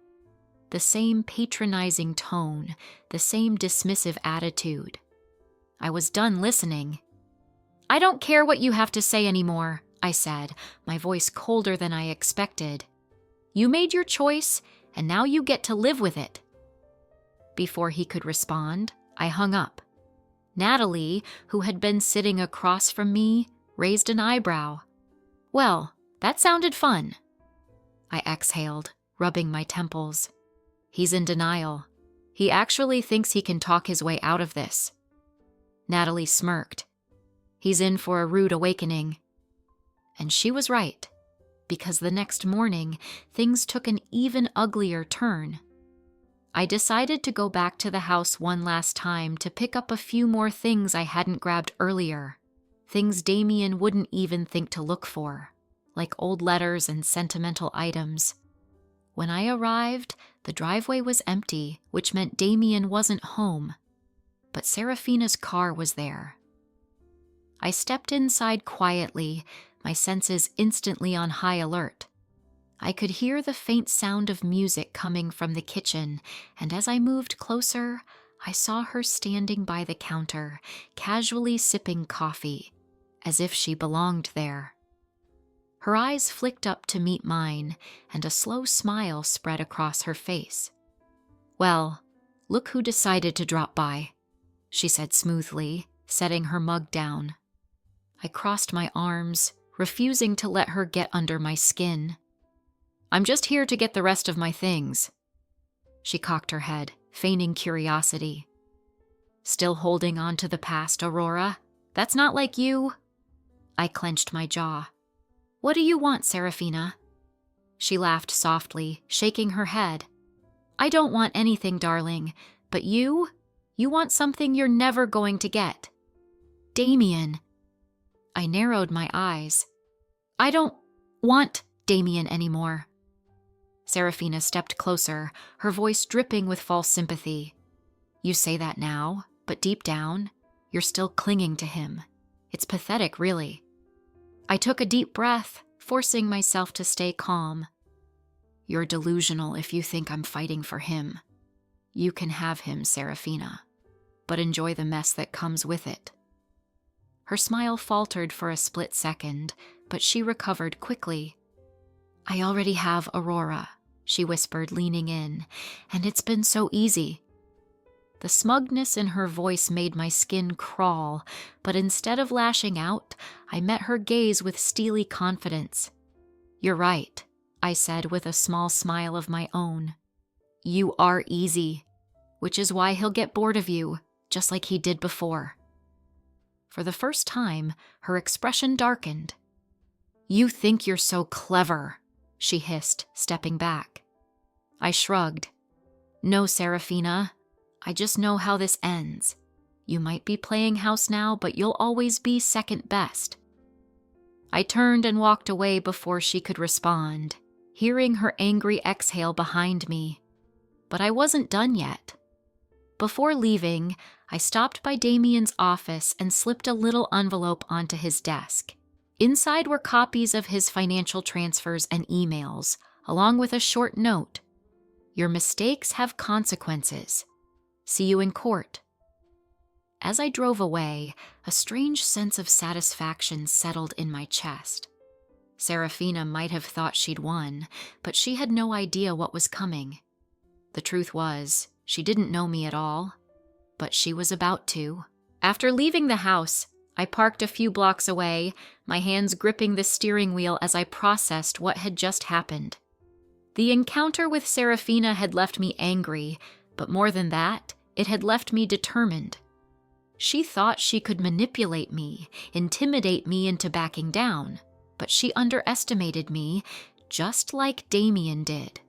The same patronizing tone, the same dismissive attitude. I was done listening. "I don't care what you have to say anymore," I said, my voice colder than I expected. "You made your choice, and now you get to live with it." Before he could respond, I hung up. Natalie, who had been sitting across from me, raised an eyebrow. "Well, that sounded fun." I exhaled, rubbing my temples. He's in denial. He actually thinks he can talk his way out of this. Natalie smirked. He's in for a rude awakening. And she was right, because the next morning, things took an even uglier turn. I decided to go back to the house one last time to pick up a few more things I hadn't grabbed earlier, things Damien wouldn't even think to look for, like old letters and sentimental items. When I arrived, the driveway was empty, which meant Damien wasn't home, but Serafina's car was there. I stepped inside quietly, my senses instantly on high alert. I could hear the faint sound of music coming from the kitchen, and as I moved closer, I saw her standing by the counter, casually sipping coffee, as if she belonged there. Her eyes flicked up to meet mine, and a slow smile spread across her face. "Well, look who decided to drop by," she said smoothly, setting her mug down. I crossed my arms, refusing to let her get under my skin. "I'm just here to get the rest of my things." She cocked her head, feigning curiosity. "Still holding on to the past, Aurora? That's not like you." I clenched my jaw. "What do you want, Serafina?" She laughed softly, shaking her head. "I don't want anything, darling, but you want something you're never going to get." "Damien." I narrowed my eyes. "I don't want Damien anymore." Serafina stepped closer, her voice dripping with false sympathy. "You say that now, but deep down, you're still clinging to him. It's pathetic, really." I took a deep breath, forcing myself to stay calm. "You're delusional if you think I'm fighting for him. You can have him, Serafina, but enjoy the mess that comes with it." Her smile faltered for a split second, but she recovered quickly. "I already have Aurora," she whispered, leaning in, "and it's been so easy." The smugness in her voice made my skin crawl, but instead of lashing out, I met her gaze with steely confidence. "You're right," I said with a small smile of my own. "You are easy, which is why he'll get bored of you, just like he did before." For the first time, her expression darkened. "You think you're so clever," she hissed, stepping back. I shrugged. "No, Serafina. I just know how this ends. You might be playing house now, but you'll always be second best." I turned and walked away before she could respond, hearing her angry exhale behind me. But I wasn't done yet. Before leaving, I stopped by Damien's office and slipped a little envelope onto his desk. Inside were copies of his financial transfers and emails, along with a short note. "Your mistakes have consequences. See you in court." As I drove away, a strange sense of satisfaction settled in my chest. Serafina might have thought she'd won, but she had no idea what was coming. The truth was, she didn't know me at all, but she was about to. After leaving the house, I parked a few blocks away, my hands gripping the steering wheel as I processed what had just happened. The encounter with Serafina had left me angry, but more than that, it had left me determined. She thought she could manipulate me, intimidate me into backing down, but she underestimated me, just like Damien did.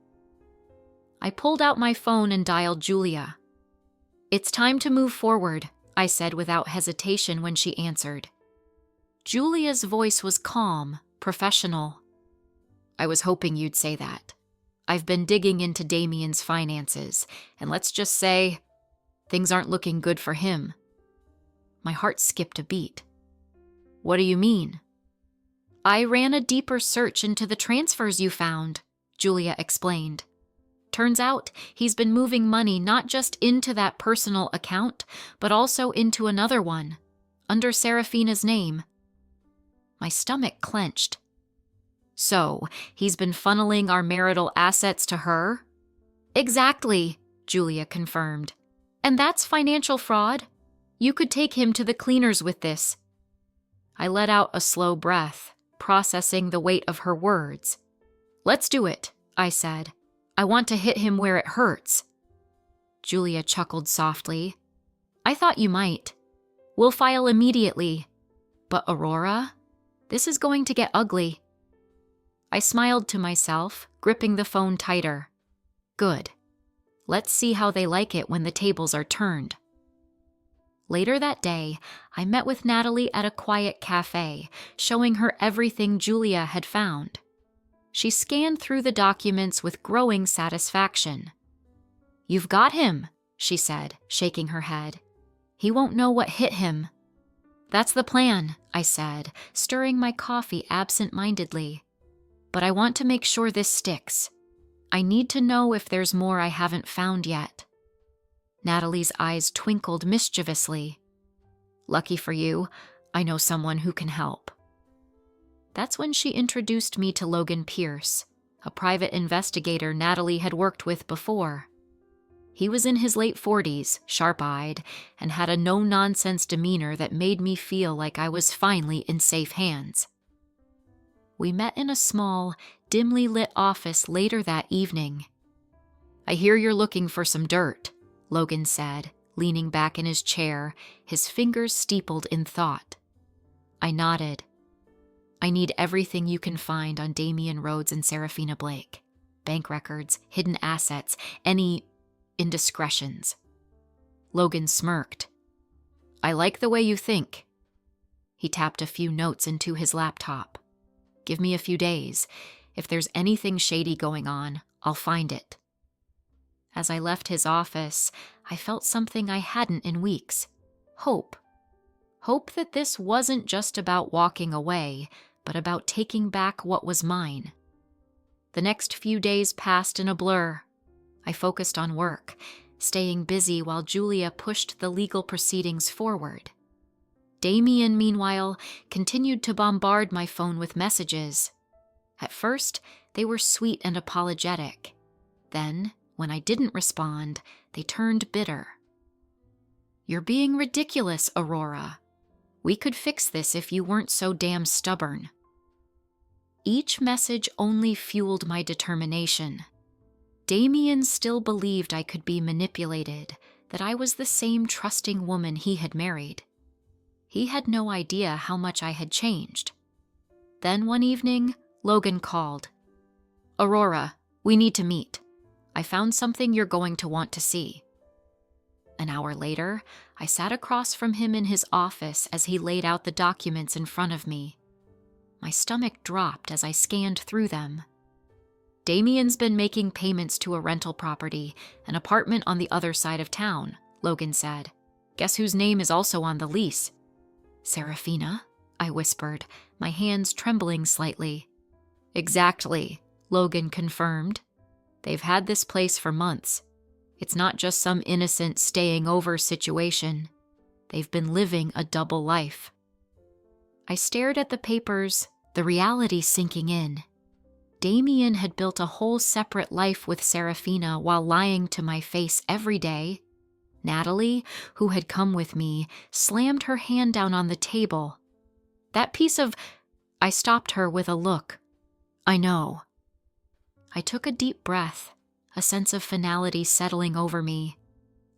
I pulled out my phone and dialed Julia. "It's time to move forward," I said without hesitation when she answered. Julia's voice was calm, professional. "I was hoping you'd say that. I've been digging into Damien's finances, and let's just say, things aren't looking good for him." My heart skipped a beat. "What do you mean?" "I ran a deeper search into the transfers you found," Julia explained. "Turns out he's been moving money not just into that personal account, but also into another one, under Serafina's name." My stomach clenched. "So, he's been funneling our marital assets to her?" "Exactly," Julia confirmed. "And that's financial fraud. You could take him to the cleaners with this." I let out a slow breath, processing the weight of her words. "Let's do it," I said. "I want to hit him where it hurts." Julia chuckled softly. "I thought you might. We'll file immediately. But Aurora, this is going to get ugly." I smiled to myself, gripping the phone tighter. "Good. Let's see how they like it when the tables are turned." Later that day, I met with Natalie at a quiet cafe, showing her everything Julia had found. She scanned through the documents with growing satisfaction. "You've got him," she said, shaking her head. "He won't know what hit him." "That's the plan," I said, stirring my coffee absent-mindedly. but I want to make sure this sticks. I need to know if there's more I haven't found yet." Natalie's eyes twinkled mischievously. "Lucky for you, I know someone who can help." That's when she introduced me to Logan Pierce, a private investigator Natalie had worked with before. He was in his late 40s, sharp-eyed, and had a no-nonsense demeanor that made me feel like I was finally in safe hands. We met in a small, dimly lit office later that evening. "I hear you're looking for some dirt," Logan said, leaning back in his chair, his fingers steepled in thought. I nodded. "I need everything you can find on Damien Rhodes and Serafina Blake. Bank records, hidden assets, any indiscretions." Logan smirked. "I like the way you think." He tapped a few notes into his laptop. "Give me a few days. If there's anything shady going on, I'll find it." As I left his office, I felt something I hadn't in weeks. Hope. Hope that this wasn't just about walking away, but about taking back what was mine. The next few days passed in a blur. I focused on work, staying busy while Julia pushed the legal proceedings forward. Damien, meanwhile, continued to bombard my phone with messages. At first, they were sweet and apologetic. Then, when I didn't respond, they turned bitter. "You're being ridiculous, Aurora. We could fix this if you weren't so damn stubborn." Each message only fueled my determination. Damien still believed I could be manipulated, that I was the same trusting woman he had married. He had no idea how much I had changed. Then one evening, Logan called. "Aurora, we need to meet. I found something you're going to want to see." An hour later, I sat across from him in his office as he laid out the documents in front of me. My stomach dropped as I scanned through them. "Damien's been making payments to a rental property, an apartment on the other side of town," Logan said. "Guess whose name is also on the lease?" "Serafina?" I whispered, my hands trembling slightly. "Exactly," Logan confirmed. "They've had this place for months. It's not just some innocent staying over situation. They've been living a double life." I stared at the papers, the reality sinking in. Damien had built a whole separate life with Serafina while lying to my face every day. Natalie, who had come with me, slammed her hand down on the table. "That piece of—" I stopped her with a look. "I know." I took a deep breath, a sense of finality settling over me.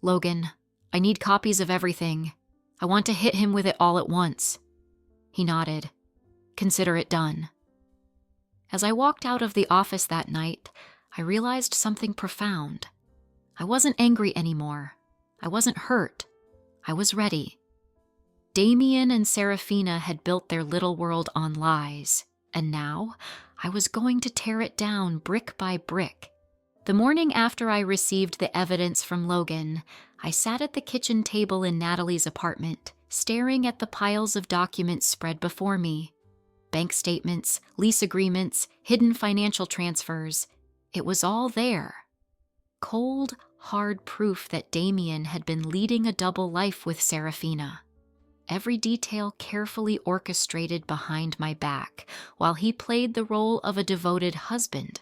"Logan, I need copies of everything. I want to hit him with it all at once." He nodded. "Consider it done." As I walked out of the office that night, I realized something profound. I wasn't angry anymore. I wasn't hurt. I was ready. Damien and Serafina had built their little world on lies, and now I was going to tear it down brick by brick. The morning after I received the evidence from Logan, I sat at the kitchen table in Natalie's apartment, staring at the piles of documents spread before me. Bank statements, lease agreements, hidden financial transfers. It was all there. Cold, hard proof that Damien had been leading a double life with Serafina. Every detail carefully orchestrated behind my back, while he played the role of a devoted husband.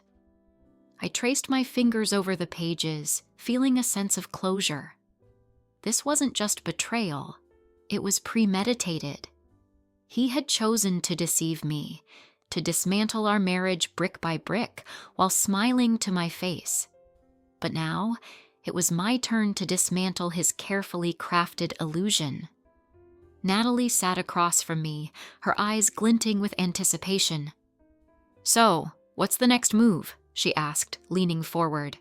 I traced my fingers over the pages, feeling a sense of closure. This wasn't just betrayal. It was premeditated. He had chosen to deceive me, to dismantle our marriage brick by brick while smiling to my face. But now, it was my turn to dismantle his carefully crafted illusion. Natalie sat across from me, her eyes glinting with anticipation. "So, what's the next move?" she asked, leaning forward.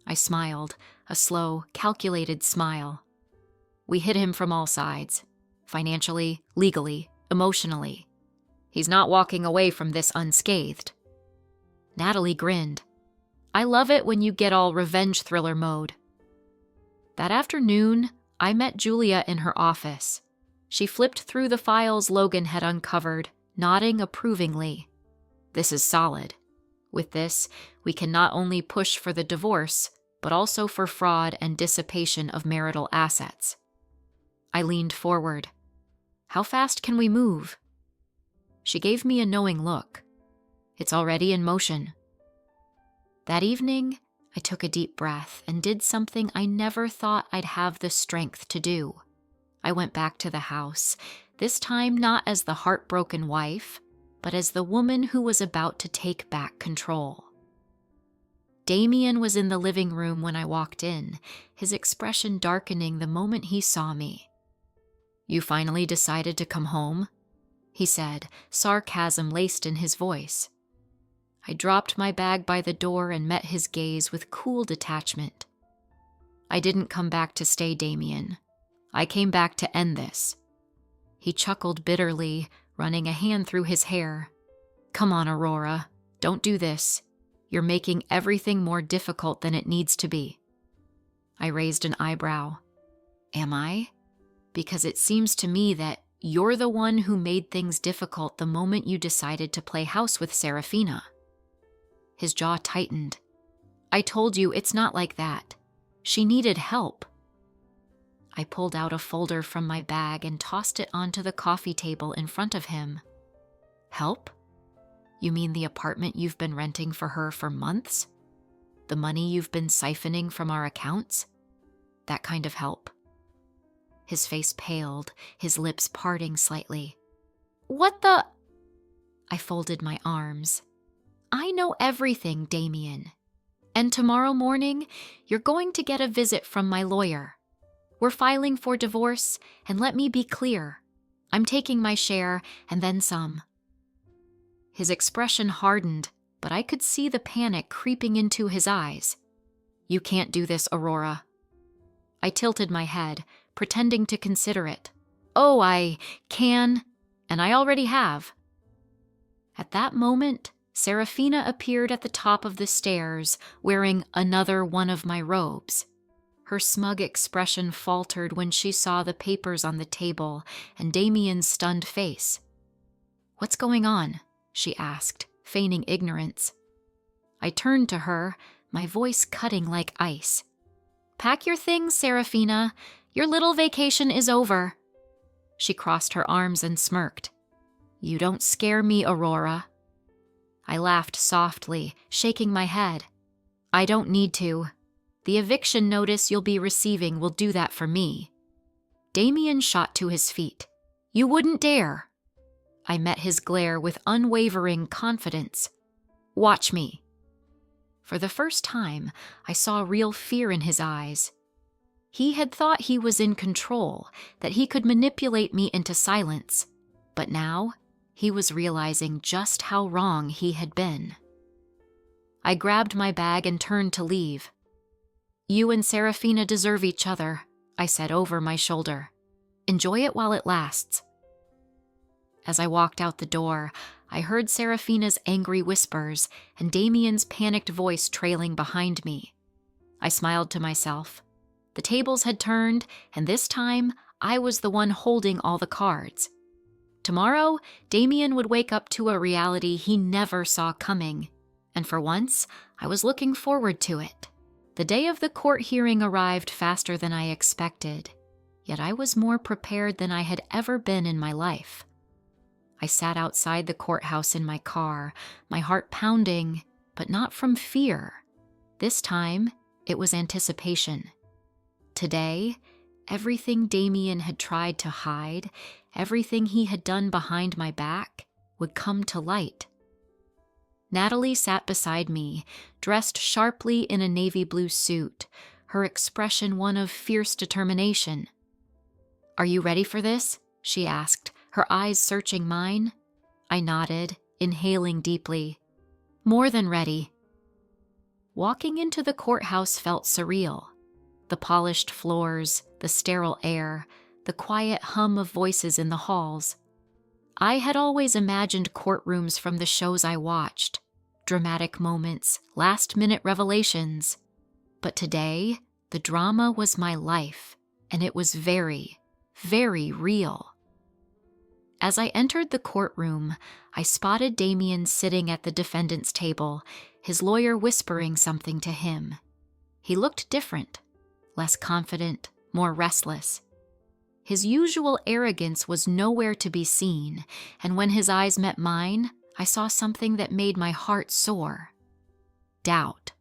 I smiled, a slow, calculated smile. "We hit him from all sides. Financially, legally, emotionally. He's not walking away from this unscathed." Natalie grinned. "I love it when you get all revenge thriller mode." That afternoon, I met Julia in her office. She flipped through the files Logan had uncovered, nodding approvingly. This is solid. With this, we can not only push for the divorce, but also for fraud and dissipation of marital assets. I leaned forward. How fast can we move? She gave me a knowing look. It's already in motion. That evening, I took a deep breath and did something I never thought I'd have the strength to do. I went back to the house, this time not as the heartbroken wife, but as the woman who was about to take back control. Damien was in the living room when I walked in, his expression darkening the moment he saw me. "You finally decided to come home?" he said, sarcasm laced in his voice. I dropped my bag by the door and met his gaze with cool detachment. "I didn't come back to stay, Damien. I came back to end this." He chuckled bitterly, running a hand through his hair. "Come on, Aurora. Don't do this. You're making everything more difficult than it needs to be." I raised an eyebrow. "Am I? Because it seems to me that you're the one who made things difficult the moment you decided to play house with Serafina." His jaw tightened. "I told you it's not like that. She needed help." I pulled out a folder from my bag and tossed it onto the coffee table in front of him. "Help? You mean the apartment you've been renting for her for months? The money you've been siphoning from our accounts? That kind of help." His face paled, his lips parting slightly. "What the—" I folded my arms. "I know everything, Damien. And tomorrow morning, you're going to get a visit from my lawyer. We're filing for divorce, and let me be clear. I'm taking my share, and then some." His expression hardened, but I could see the panic creeping into his eyes. "You can't do this, Aurora." I tilted my head, pretending to consider it. "Oh, I can, and I already have." At that moment, Serafina appeared at the top of the stairs, wearing another one of my robes. Her smug expression faltered when she saw the papers on the table and Damien's stunned face. "What's going on?" she asked, feigning ignorance. I turned to her, my voice cutting like ice. "Pack your things, Serafina. Your little vacation is over." She crossed her arms and smirked. "You don't scare me, Aurora." I laughed softly, shaking my head. "I don't need to. The eviction notice you'll be receiving will do that for me." Damien shot to his feet. "You wouldn't dare." I met his glare with unwavering confidence. "Watch me." For the first time, I saw real fear in his eyes. He had thought he was in control, that he could manipulate me into silence, but now he was realizing just how wrong he had been. I grabbed my bag and turned to leave. "You and Serafina deserve each other," I said over my shoulder. "Enjoy it while it lasts." As I walked out the door, I heard Serafina's angry whispers and Damien's panicked voice trailing behind me. I smiled to myself. The tables had turned, and this time, I was the one holding all the cards. Tomorrow, Damien would wake up to a reality he never saw coming, and for once, I was looking forward to it. The day of the court hearing arrived faster than I expected, yet I was more prepared than I had ever been in my life. I sat outside the courthouse in my car, my heart pounding, but not from fear. This time, it was anticipation. Today, everything Damien had tried to hide, everything he had done behind my back, would come to light. Natalie sat beside me, dressed sharply in a navy blue suit, her expression one of fierce determination. "Are you ready for this?" she asked, her eyes searching mine. I nodded, inhaling deeply. "More than ready." Walking into the courthouse felt surreal. The polished floors, the sterile air, the quiet hum of voices in the halls. I had always imagined courtrooms from the shows I watched, dramatic moments, last-minute revelations. But today, the drama was my life, and it was very, very real. As I entered the courtroom, I spotted Damien sitting at the defendant's table, his lawyer whispering something to him. He looked different, less confident, more restless. His usual arrogance was nowhere to be seen, and when his eyes met mine, I saw something that made my heart soar. Doubt.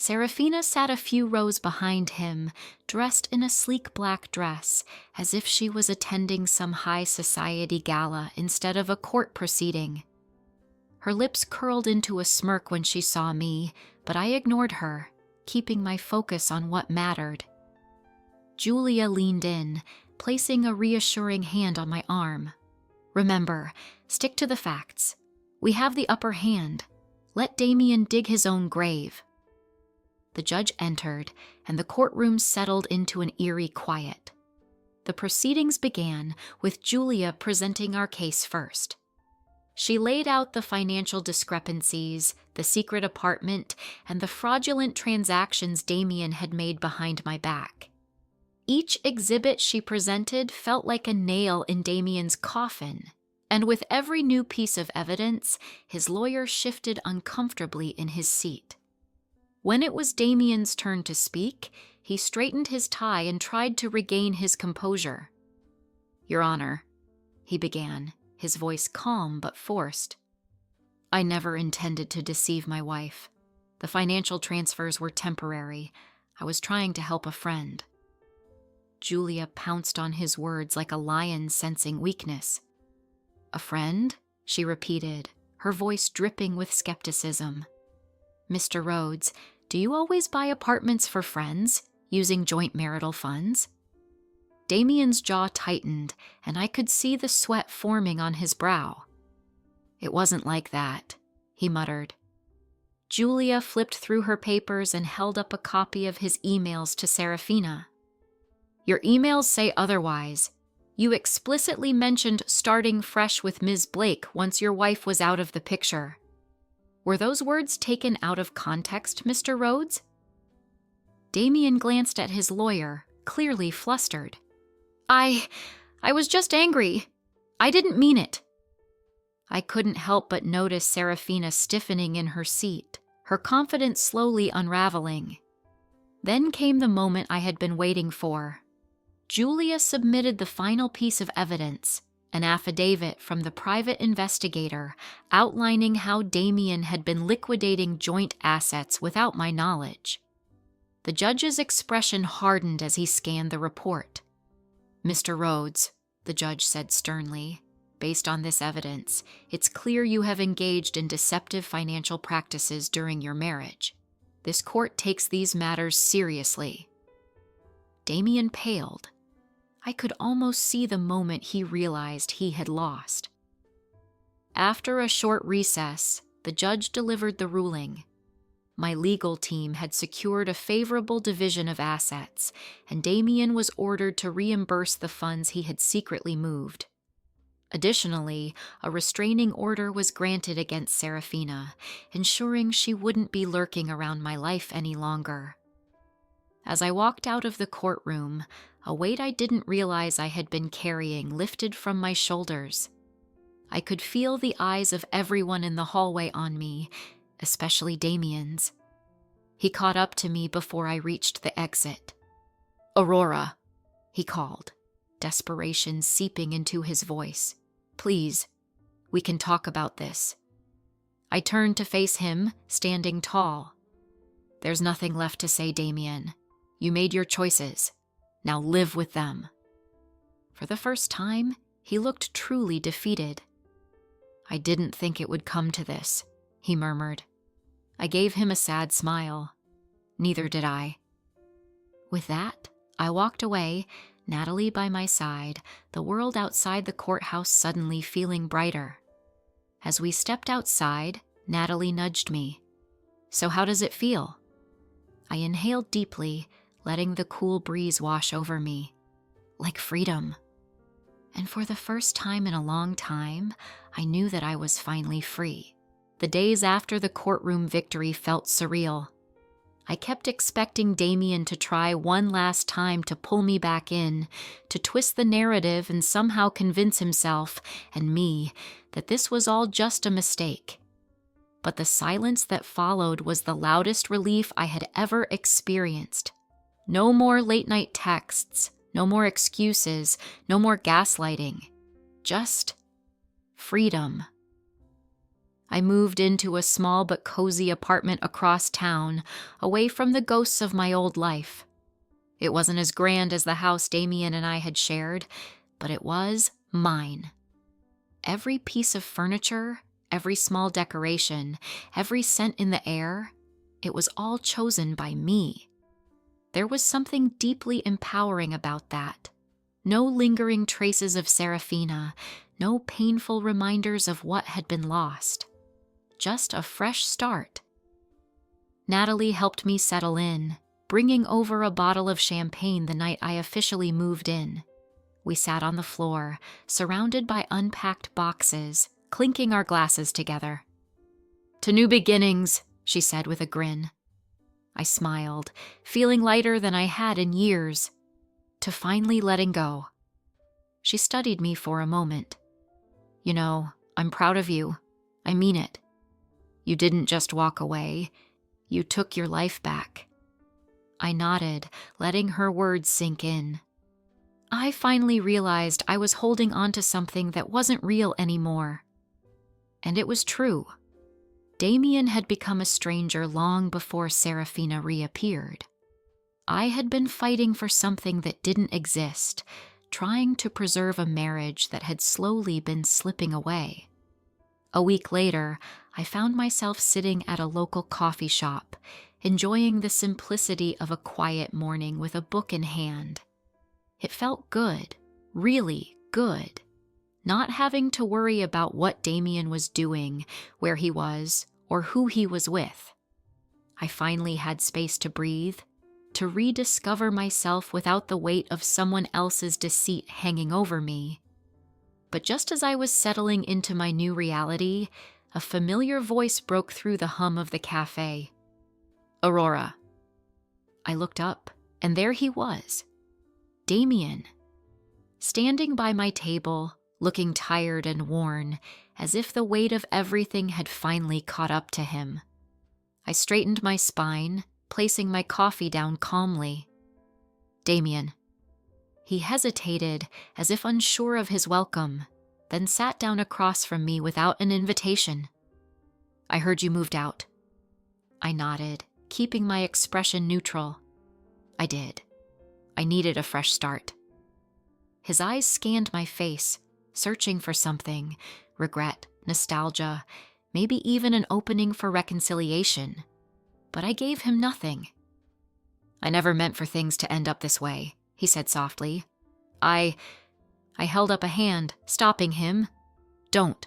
Serafina sat a few rows behind him, dressed in a sleek black dress, as if she was attending some high society gala instead of a court proceeding. Her lips curled into a smirk when she saw me, but I ignored her, keeping my focus on what mattered. Julia leaned in, placing a reassuring hand on my arm. "Remember, stick to the facts. We have the upper hand. Let Damien dig his own grave." The judge entered, and the courtroom settled into an eerie quiet. The proceedings began with Julia presenting our case first. She laid out the financial discrepancies, the secret apartment, and the fraudulent transactions Damien had made behind my back. Each exhibit she presented felt like a nail in Damien's coffin, and with every new piece of evidence, his lawyer shifted uncomfortably in his seat. When it was Damien's turn to speak, he straightened his tie and tried to regain his composure. "Your Honor," he began, his voice calm but forced. "I never intended to deceive my wife. The financial transfers were temporary. I was trying to help a friend." Julia pounced on his words like a lion sensing weakness. "A friend?" she repeated, her voice dripping with skepticism. "Mr. Rhodes, do you always buy apartments for friends, using joint marital funds?" Damien's jaw tightened, and I could see the sweat forming on his brow. "It wasn't like that," he muttered. Julia flipped through her papers and held up a copy of his emails to Serafina. "Your emails say otherwise. You explicitly mentioned starting fresh with Ms. Blake once your wife was out of the picture. Were those words taken out of context, Mr. Rhodes?" Damien glanced at his lawyer, clearly flustered. I was just angry. I didn't mean it." I couldn't help but notice Serafina stiffening in her seat, her confidence slowly unraveling. Then came the moment I had been waiting for. Julia submitted the final piece of evidence, an affidavit from the private investigator outlining how Damien had been liquidating joint assets without my knowledge. The judge's expression hardened as he scanned the report. "Mr. Rhodes," the judge said sternly, "based on this evidence, it's clear you have engaged in deceptive financial practices during your marriage. This court takes these matters seriously." Damien paled. I could almost see the moment he realized he had lost. After a short recess, the judge delivered the ruling. My legal team had secured a favorable division of assets, and Damien was ordered to reimburse the funds he had secretly moved. Additionally, a restraining order was granted against Serafina, ensuring she wouldn't be lurking around my life any longer. As I walked out of the courtroom, a weight I didn't realize I had been carrying lifted from my shoulders. I could feel the eyes of everyone in the hallway on me, especially Damien's. He caught up to me before I reached the exit. "Aurora," he called, desperation seeping into his voice. "Please, we can talk about this." I turned to face him, standing tall. "There's nothing left to say, Damien. You made your choices. Now live with them." For the first time, he looked truly defeated. "I didn't think it would come to this," he murmured. I gave him a sad smile. "Neither did I." With that, I walked away, Natalie by my side, the world outside the courthouse suddenly feeling brighter. As we stepped outside, Natalie nudged me. "So how does it feel?" I inhaled deeply, letting the cool breeze wash over me. Like freedom. And for the first time in a long time, I knew that I was finally free. The days after the courtroom victory felt surreal. I kept expecting Damien to try one last time to pull me back in, to twist the narrative and somehow convince himself and me that this was all just a mistake. But the silence that followed was the loudest relief I had ever experienced. No more late-night texts, no more excuses, no more gaslighting. Just freedom. I moved into a small but cozy apartment across town, away from the ghosts of my old life. It wasn't as grand as the house Damien and I had shared, but it was mine. Every piece of furniture, every small decoration, every scent in the air, it was all chosen by me. There was something deeply empowering about that. No lingering traces of Serafina, no painful reminders of what had been lost. Just a fresh start. Natalie helped me settle in, bringing over a bottle of champagne the night I officially moved in. We sat on the floor, surrounded by unpacked boxes, clinking our glasses together. "To new beginnings," she said with a grin. I smiled, feeling lighter than I had in years. To finally letting go. She studied me for a moment. "You know, I'm proud of you. I mean it. You didn't just walk away. You took your life back." I nodded, letting her words sink in. I finally realized I was holding on to something that wasn't real anymore. And it was true. Damien had become a stranger long before Serafina reappeared. I had been fighting for something that didn't exist, trying to preserve a marriage that had slowly been slipping away. A week later, I found myself sitting at a local coffee shop, enjoying the simplicity of a quiet morning with a book in hand. It felt good, really good, not having to worry about what Damien was doing, where he was, or who he was with. I finally had space to breathe, to rediscover myself without the weight of someone else's deceit hanging over me. But just as I was settling into my new reality, a familiar voice broke through the hum of the cafe. "Aurora." I looked up, and there he was. Damien. Standing by my table, looking tired and worn, as if the weight of everything had finally caught up to him. I straightened my spine, placing my coffee down calmly. "Damien." He hesitated, as if unsure of his welcome, then sat down across from me without an invitation. "I heard you moved out." I nodded, keeping my expression neutral. "I did. I needed a fresh start." His eyes scanned my face, searching for something, regret, nostalgia, maybe even an opening for reconciliation. But I gave him nothing. "I never meant for things to end up this way," he said softly. I held up a hand, stopping him. "Don't.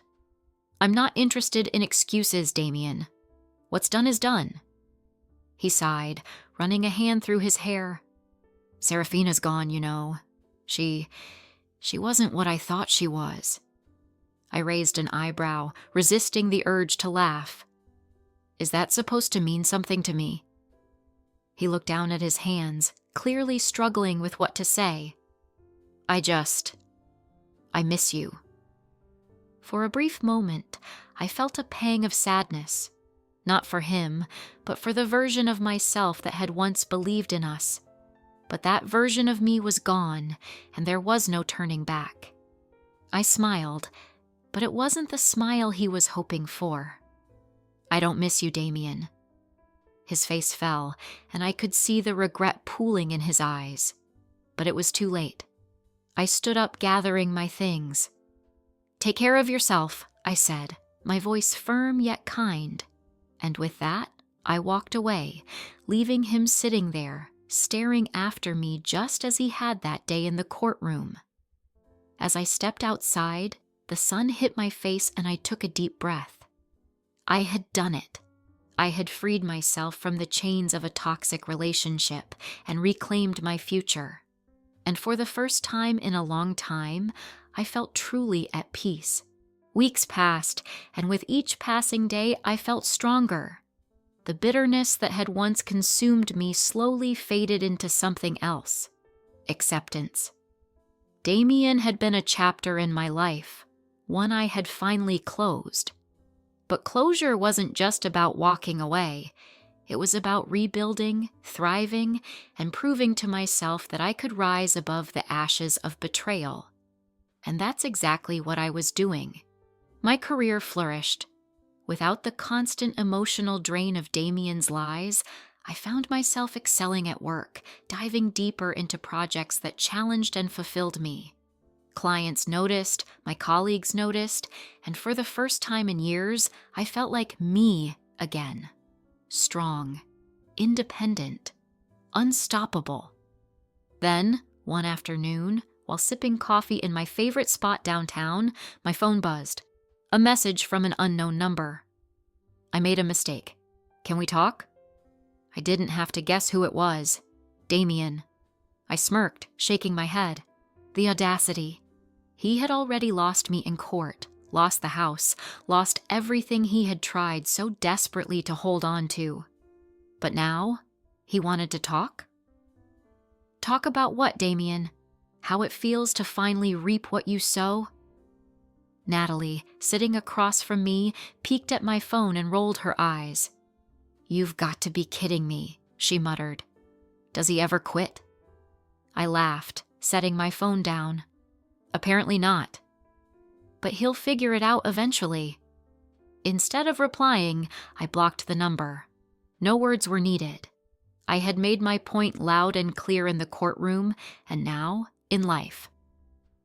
I'm not interested in excuses, Damien. What's done is done." He sighed, running a hand through his hair. "Serafina's gone, you know. She wasn't what I thought she was." I raised an eyebrow, resisting the urge to laugh. "Is that supposed to mean something to me?" He looked down at his hands, clearly struggling with what to say. I miss you." For a brief moment, I felt a pang of sadness, not for him, but for the version of myself that had once believed in us. But that version of me was gone, and there was no turning back. I smiled, but it wasn't the smile he was hoping for. "I don't miss you, Damien." His face fell, and I could see the regret pooling in his eyes. But it was too late. I stood up, gathering my things. "Take care of yourself," I said, my voice firm yet kind. And with that, I walked away, leaving him sitting there, staring after me just as he had that day in the courtroom. As I stepped outside, the sun hit my face and I took a deep breath. I had done it. I had freed myself from the chains of a toxic relationship and reclaimed my future. And for the first time in a long time, I felt truly at peace. Weeks passed, and with each passing day, I felt stronger. The bitterness that had once consumed me slowly faded into something else: acceptance. Damien had been a chapter in my life, one I had finally closed. But closure wasn't just about walking away. It was about rebuilding, thriving, and proving to myself that I could rise above the ashes of betrayal. And that's exactly what I was doing. My career flourished. Without the constant emotional drain of Damien's lies, I found myself excelling at work, diving deeper into projects that challenged and fulfilled me. Clients noticed, my colleagues noticed, and for the first time in years, I felt like me again. Strong, independent, unstoppable. Then, one afternoon, while sipping coffee in my favorite spot downtown, my phone buzzed. A message from an unknown number. I made a mistake. Can we talk? I didn't have to guess who it was. Damien. I smirked, shaking my head. The audacity. He had already lost me in court, lost the house, lost everything he had tried so desperately to hold on to. But now, he wanted to talk? Talk about what, Damien? How it feels to finally reap what you sow? Natalie, sitting across from me, peeked at my phone and rolled her eyes. "You've got to be kidding me," she muttered. "Does he ever quit?" I laughed, setting my phone down. Apparently not. But he'll figure it out eventually. Instead of replying, I blocked the number. No words were needed. I had made my point loud and clear in the courtroom, and now in life.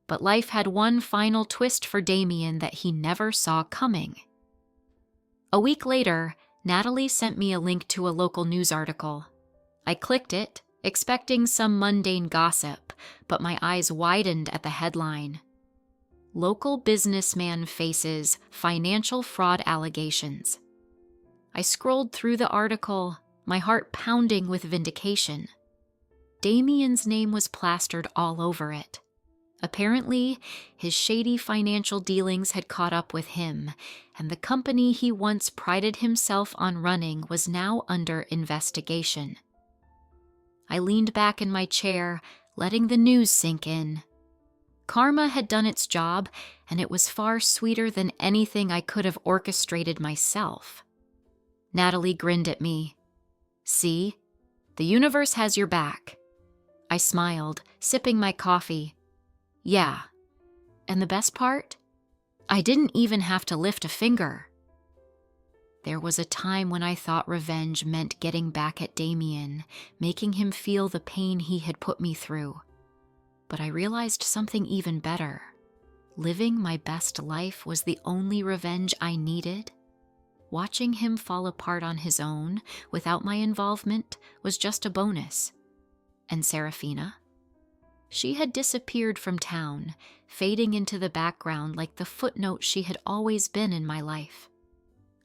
But life had one final twist for Damien that he never saw coming. A week later, Natalie sent me a link to a local news article. I clicked it, expecting some mundane gossip, but my eyes widened at the headline. Local businessman faces financial fraud allegations. I scrolled through the article, my heart pounding with vindication. Damien's name was plastered all over it. Apparently, his shady financial dealings had caught up with him, and the company he once prided himself on running was now under investigation. I leaned back in my chair, letting the news sink in. Karma had done its job, and it was far sweeter than anything I could have orchestrated myself. Natalie grinned at me. "See? The universe has your back." I smiled, sipping my coffee. Yeah. And the best part? I didn't even have to lift a finger. There was a time when I thought revenge meant getting back at Damien, making him feel the pain he had put me through. But I realized something even better. Living my best life was the only revenge I needed. Watching him fall apart on his own, without my involvement, was just a bonus. And Serafina? She had disappeared from town, fading into the background like the footnote she had always been in my life.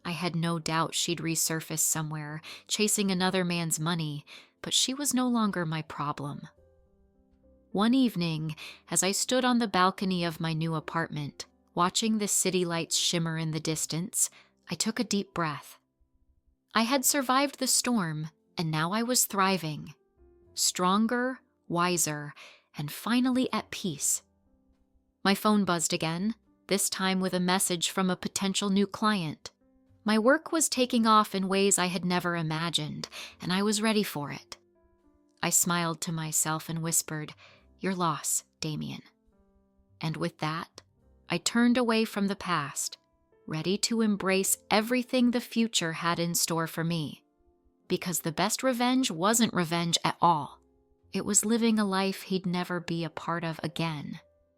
I had no doubt she'd resurface somewhere, chasing another man's money, but she was no longer my problem. One evening, as I stood on the balcony of my new apartment, watching the city lights shimmer in the distance, I took a deep breath. I had survived the storm, and now I was thriving. Stronger, wiser, and finally at peace. My phone buzzed again, this time with a message from a potential new client. My work was taking off in ways I had never imagined, and I was ready for it. I smiled to myself and whispered, "Your loss, Damien." And with that, I turned away from the past, ready to embrace everything the future had in store for me. Because the best revenge wasn't revenge at all. It was living a life he'd never be a part of again.